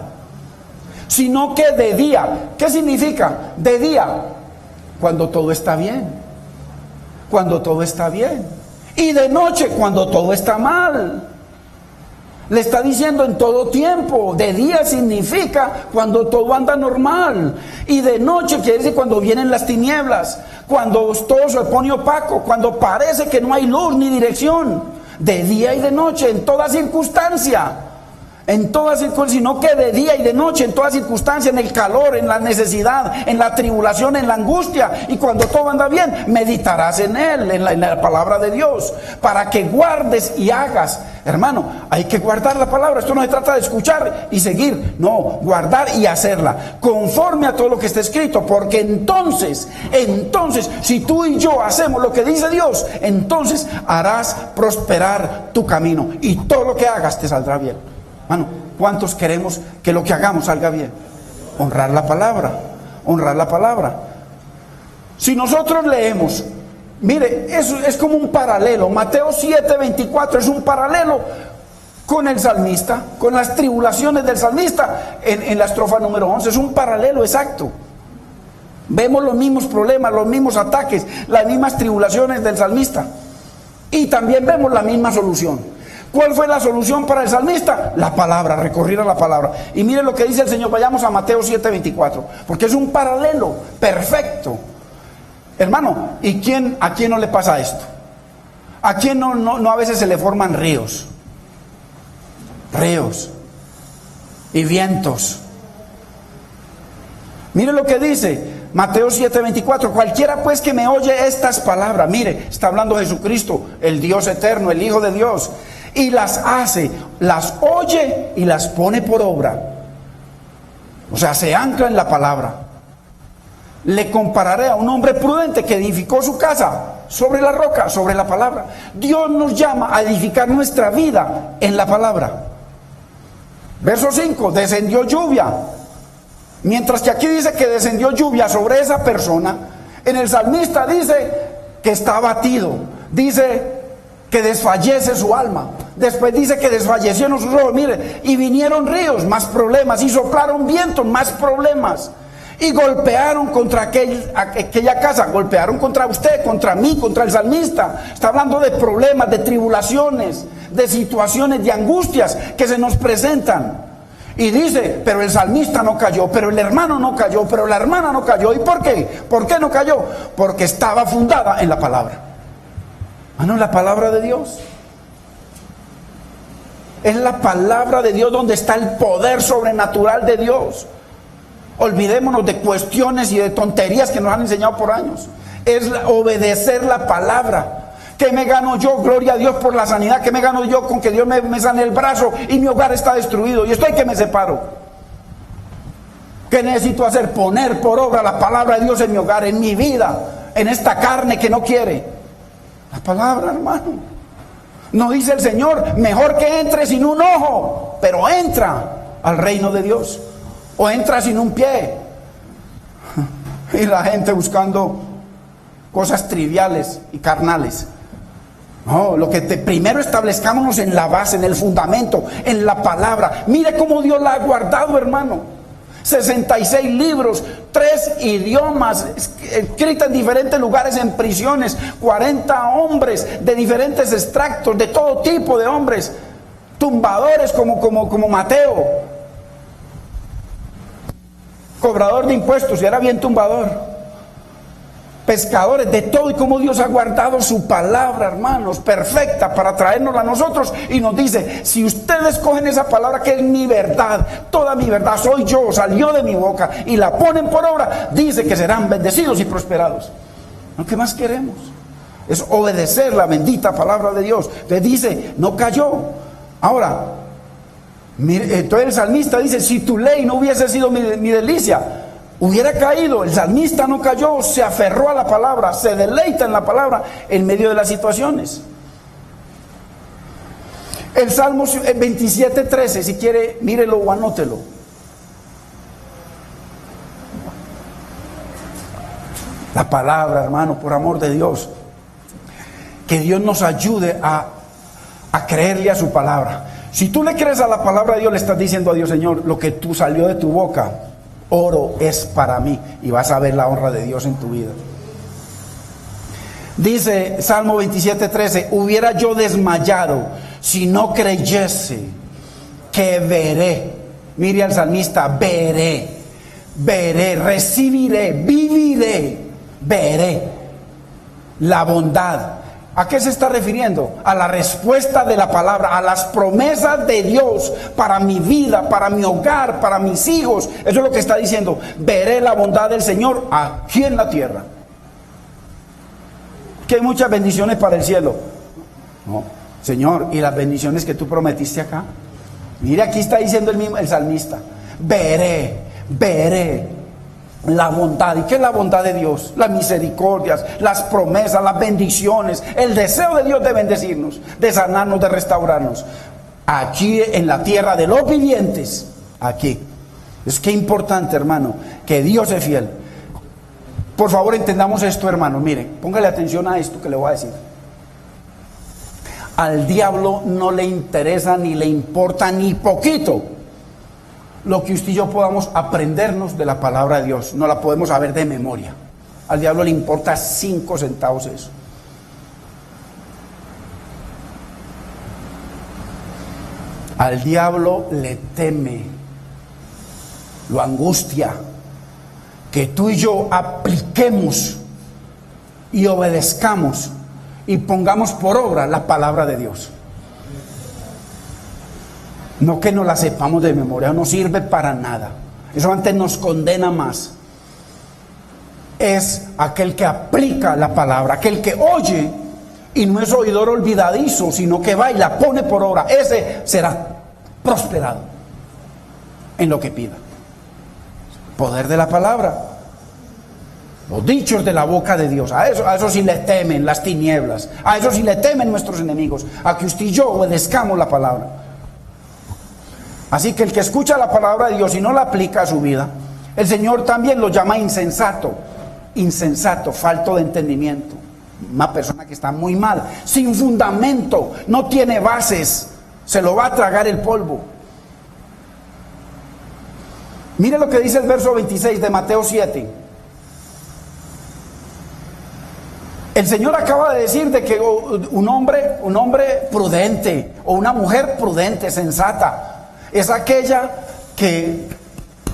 sino que de día. ¿Qué significa? De día, cuando todo está bien, cuando todo está bien, y de noche, cuando todo está mal. Le está diciendo en todo tiempo. De día significa cuando todo anda normal, y de noche quiere decir cuando vienen las tinieblas, cuando todo se pone opaco, cuando parece que no hay luz ni dirección. De día y de noche, en toda circunstancia. En toda circunstancia, sino que de día y de noche, en toda circunstancia, en el calor, en la necesidad, en la tribulación, en la angustia, y cuando todo anda bien, meditarás en él, en la palabra de Dios, para que guardes y hagas. Hermano, hay que guardar la palabra. Esto no se trata de escuchar y seguir, no, guardar y hacerla conforme a todo lo que está escrito, porque entonces, si tú y yo hacemos lo que dice Dios, entonces harás prosperar tu camino, y todo lo que hagas te saldrá bien. Bueno, ¿cuántos queremos que lo que hagamos salga bien? Honrar la palabra, honrar la palabra. Si nosotros leemos, mire, eso es como un paralelo. Mateo 7:24 es un paralelo con el salmista, con las tribulaciones del salmista en la estrofa número 11. Es un paralelo exacto. Vemos los mismos problemas, los mismos ataques, las mismas tribulaciones del salmista, y también vemos la misma solución. ¿Cuál fue la solución para el salmista? La palabra, recurrir a la palabra. Y mire lo que dice el Señor. Vayamos a Mateo 7:24, porque es un paralelo perfecto. Hermano, ¿y a quién no le pasa esto? ¿A quién no a veces se le forman ríos? Ríos y vientos. Mire lo que dice Mateo 7:24. Cualquiera pues que me oye estas palabras, mire, está hablando Jesucristo, el Dios eterno, el Hijo de Dios, y las hace, las oye y las pone por obra. O sea, se ancla en la palabra. Le compararé a un hombre prudente que edificó su casa sobre la roca, sobre la palabra. Dios nos llama a edificar nuestra vida en la palabra. Verso 5, descendió lluvia. Mientras que aquí dice que descendió lluvia sobre esa persona, en el salmista dice que está abatido, dice que desfallece su alma. Después dice que desfallecieron sus ojos, mire, y vinieron ríos, más problemas, y soplaron vientos, más problemas, y golpearon contra aquella casa, golpearon contra usted, contra mí, contra el salmista. Está hablando de problemas, de tribulaciones, de situaciones, de angustias que se nos presentan. Y dice, pero el salmista no cayó, pero el hermano no cayó, pero la hermana no cayó. ¿Y por qué? ¿Por qué no cayó? Porque estaba fundada en la palabra. No, la palabra de Dios. Es la palabra de Dios donde está el poder sobrenatural de Dios. Olvidémonos de cuestiones y de tonterías que nos han enseñado por años. Es obedecer la palabra. ¿Qué me gano yo? Gloria a Dios por la sanidad. ¿Qué me gano yo con que Dios me sane el brazo y mi hogar está destruido y estoy que me separo? ¿Qué necesito hacer? Poner por obra la palabra de Dios en mi hogar, en mi vida, en esta carne que no quiere. La palabra, hermano. No dice el Señor, mejor que entre sin un ojo, pero entra al reino de Dios. O entra sin un pie. Y la gente buscando cosas triviales y carnales. No, lo que primero establezcámonos en la base, en el fundamento, en la palabra. Mire cómo Dios la ha guardado, hermano. 66 libros, 3 idiomas, escritos en diferentes lugares, en prisiones, 40 hombres de diferentes extractos, de todo tipo de hombres, tumbadores como Mateo, cobrador de impuestos y era bien tumbador. Pescadores, de todo, y cómo Dios ha guardado su palabra, hermanos, perfecta para traérnosla a nosotros, y nos dice, si ustedes cogen esa palabra que es mi verdad, toda mi verdad, soy yo, salió de mi boca, y la ponen por obra, dice que serán bendecidos y prosperados. ¿No? ¿Qué más queremos? Es obedecer la bendita palabra de Dios. Le dice, no cayó. Ahora, mire, entonces el salmista dice, si tu ley no hubiese sido mi delicia, hubiera caído. El salmista no cayó, se aferró a la palabra, se deleita en la palabra en medio de las situaciones. El Salmo 27:13, si quiere, mírelo o anótelo. La palabra, hermano, por amor de Dios. Que Dios nos ayude a creerle a su palabra. Si tú le crees a la palabra de Dios, le estás diciendo a Dios: Señor, lo que tú salió de tu boca, oro es para mí. Y vas a ver la honra de Dios en tu vida. Dice Salmo 27:13: hubiera yo desmayado si no creyese que veré. Mire al salmista: veré, recibiré, viviré, veré la bondad. ¿A qué se está refiriendo? A la respuesta de la palabra, a las promesas de Dios para mi vida, para mi hogar, para mis hijos. Eso es lo que está diciendo: veré la bondad del Señor aquí en la tierra. Que hay muchas bendiciones para el cielo. No, Señor, ¿y las bendiciones que tú prometiste acá? Mire, aquí está diciendo el salmista: veré la bondad. ¿Y qué es la bondad de Dios? Las misericordias, las promesas, las bendiciones, el deseo de Dios de bendecirnos, de sanarnos, de restaurarnos. Aquí en la tierra de los vivientes, aquí. Es que importante, hermano, que Dios es fiel. Por favor, entendamos esto, hermano. Mire, póngale atención a esto que le voy a decir. Al diablo no le interesa ni le importa ni poquito lo que usted y yo podamos aprendernos de la palabra de Dios. No la podemos saber de memoria. Al diablo le importa 5 centavos eso. Al diablo le teme, lo angustia que tú y yo apliquemos y obedezcamos y pongamos por obra la palabra de Dios. No que no la sepamos de memoria, no sirve para nada. Eso antes nos condena más. Es aquel que aplica la palabra, aquel que oye y no es oidor olvidadizo, sino que va y la pone por obra. Ese será prosperado en lo que pida. Poder de la palabra, los dichos de la boca de Dios. A eso sí le temen las tinieblas, a eso sí le temen nuestros enemigos, a que usted y yo obedezcamos la palabra. Así que el que escucha la palabra de Dios y no la aplica a su vida, el Señor también lo llama insensato, falto de entendimiento. Una persona que está muy mal, sin fundamento, no tiene bases, se lo va a tragar el polvo. Mire lo que dice el verso 26 de Mateo 7. El Señor acaba de decir de que un hombre prudente o una mujer prudente, sensata, es aquella que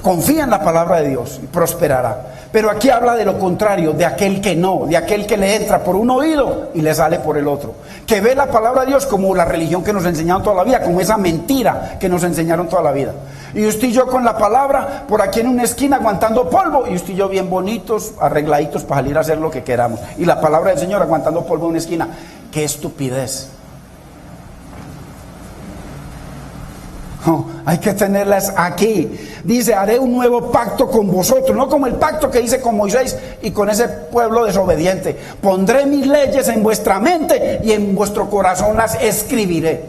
confía en la palabra de Dios y prosperará. Pero aquí habla de lo contrario, de aquel que no, de aquel que le entra por un oído y le sale por el otro, que ve la palabra de Dios como la religión que nos enseñaron toda la vida, como esa mentira que nos enseñaron toda la vida. Y usted y yo con la palabra por aquí en una esquina aguantando polvo, y usted y yo bien bonitos, arregladitos para salir a hacer lo que queramos, y la palabra del Señor aguantando polvo en una esquina. ¡Qué estupidez! No, hay que tenerlas aquí. Dice: haré un nuevo pacto con vosotros, no como el pacto que hice con Moisés y con ese pueblo desobediente. Pondré mis leyes en vuestra mente y en vuestro corazón las escribiré.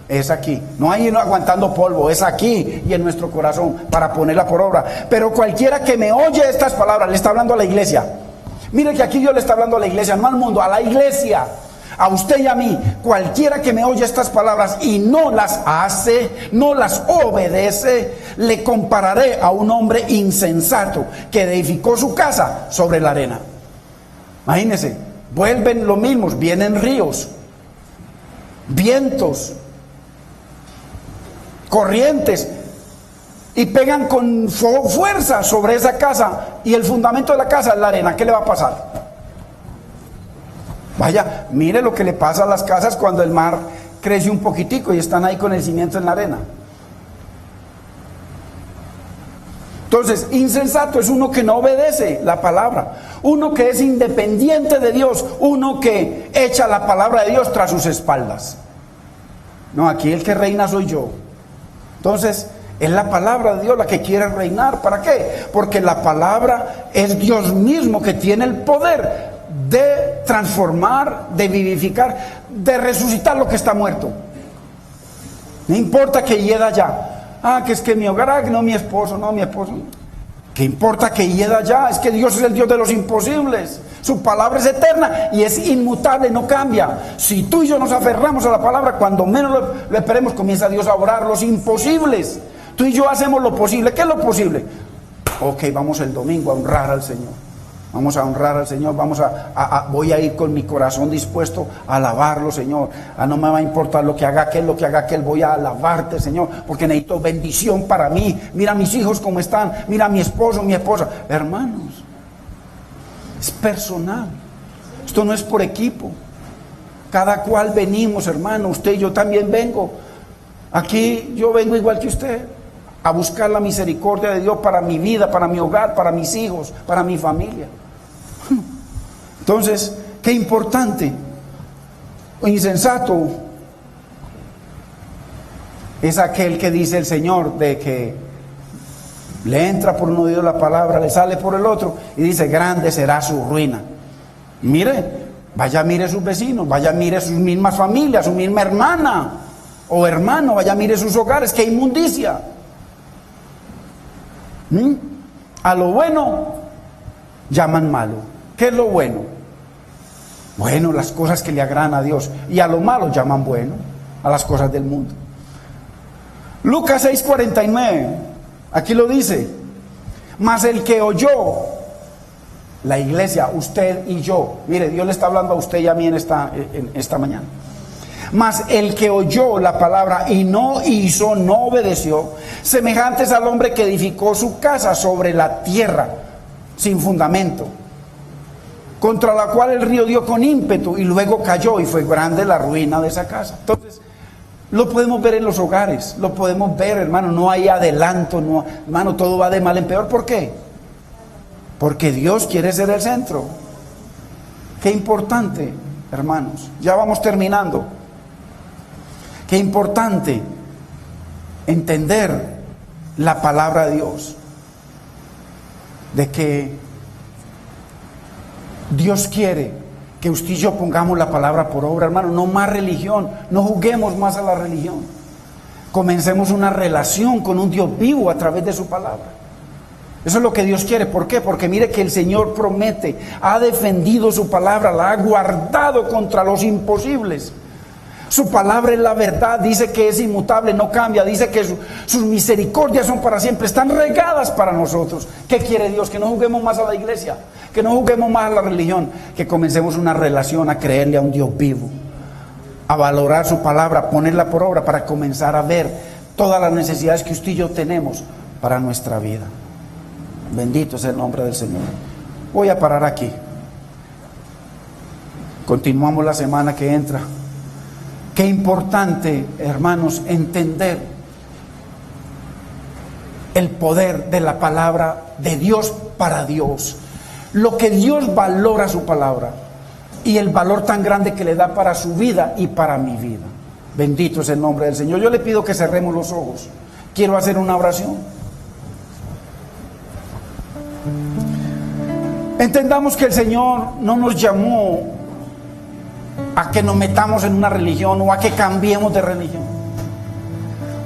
Es aquí, no hay aguantando polvo, es aquí y en nuestro corazón para ponerla por obra. Pero cualquiera que me oye estas palabras, le está hablando a la iglesia. Mire que aquí Dios le está hablando a la iglesia, no al mundo, a la iglesia. A usted y a mí, cualquiera que me oye estas palabras y no las hace, no las obedece, le compararé a un hombre insensato que edificó su casa sobre la arena. Imagínense, vuelven lo mismos, vienen ríos, vientos, corrientes y pegan con fuerza sobre esa casa, y el fundamento de la casa es la arena. ¿Qué le va a pasar? Vaya, mire lo que le pasa a las casas cuando el mar crece un poquitico y están ahí con el cimiento en la arena. Entonces, insensato es uno que no obedece la palabra, uno que es independiente de Dios, uno que echa la palabra de Dios tras sus espaldas. No, aquí el que reina soy yo. Entonces, es la palabra de Dios la que quiere reinar. ¿Para qué? Porque la palabra es Dios mismo que tiene el poder de transformar, de vivificar, de resucitar lo que está muerto. No importa que hieda ya. Que es que mi hogar, no mi esposo, ¿Qué importa que hieda ya? Es que Dios es el Dios de los imposibles. Su palabra es eterna y es inmutable, no cambia. Si tú y yo nos aferramos a la palabra, cuando menos lo esperemos, comienza Dios a orar los imposibles. Tú y yo hacemos lo posible. ¿Qué es lo posible? Ok, vamos el domingo a honrar al Señor. Vamos a honrar al Señor, voy a ir con mi corazón dispuesto a alabarlo, Señor. No me va a importar lo que haga aquel, voy a alabarte, Señor, porque necesito bendición para mí. Mira mis hijos cómo están, mira mi esposo, mi esposa. Hermanos, es personal. Esto no es por equipo. Cada cual venimos, hermano. Usted y yo también vengo. Aquí yo vengo igual que usted, a buscar la misericordia de Dios para mi vida, para mi hogar, para mis hijos, para mi familia. Entonces, qué importante o insensato es aquel que dice el Señor, de que le entra por un oído la palabra, le sale por el otro y dice: grande será su ruina. Mire, vaya, mire sus vecinos, vaya, mire sus mismas familias, su misma hermana o hermano, vaya, mire sus hogares, qué inmundicia. A lo bueno llaman malo. ¿Qué es lo bueno? Bueno, las cosas que le agradan a Dios. Y a lo malo llaman bueno, a las cosas del mundo. Lucas 6:49, aquí lo dice: mas el que oyó, la iglesia, usted y yo, mire, Dios le está hablando a usted y a mí en esta mañana. Mas el que oyó la palabra y no hizo, no obedeció, semejante es al hombre que edificó su casa sobre la tierra sin fundamento, contra la cual el río dio con ímpetu y luego cayó, y fue grande la ruina de esa casa. Entonces, lo podemos ver en los hogares, lo podemos ver, hermano, no hay adelanto, no, hermano, todo va de mal en peor. ¿Por qué? Porque Dios quiere ser el centro. Qué importante, hermanos, ya vamos terminando. Qué importante entender la palabra de Dios, de que Dios quiere que usted y yo pongamos la palabra por obra, hermano. No más religión, no juguemos más a la religión. Comencemos una relación con un Dios vivo a través de su palabra. Eso es lo que Dios quiere. ¿Por qué? Porque mire que el Señor promete, ha defendido su palabra, la ha guardado contra los imposibles. Su palabra es la verdad, dice que es inmutable, no cambia, dice que sus misericordias son para siempre, están regadas para nosotros. ¿Qué quiere Dios? Que no juguemos más a la iglesia, que no juguemos más a la religión, que comencemos una relación, a creerle a un Dios vivo, a valorar su palabra, a ponerla por obra, para comenzar a ver todas las necesidades que usted y yo tenemos para nuestra vida. Bendito es el nombre del Señor. Voy a parar aquí. Continuamos la semana que entra. Qué importante, hermanos, entender el poder de la palabra de Dios para Dios. Lo que Dios valora su palabra y el valor tan grande que le da para su vida y para mi vida. Bendito es el nombre del Señor. Yo le pido que cerremos los ojos. Quiero hacer una oración. Entendamos que el Señor no nos llamó a que nos metamos en una religión o a que cambiemos de religión.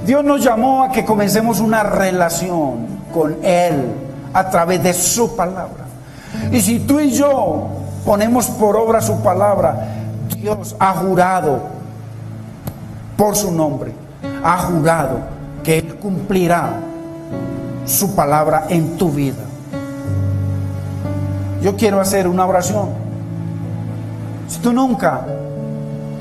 Dios nos llamó a que comencemos una relación con Él a través de su palabra. Y si tú y yo ponemos por obra su palabra, Dios ha jurado por su nombre, ha jurado que Él cumplirá su palabra en tu vida. Yo quiero hacer una oración. Si tú nunca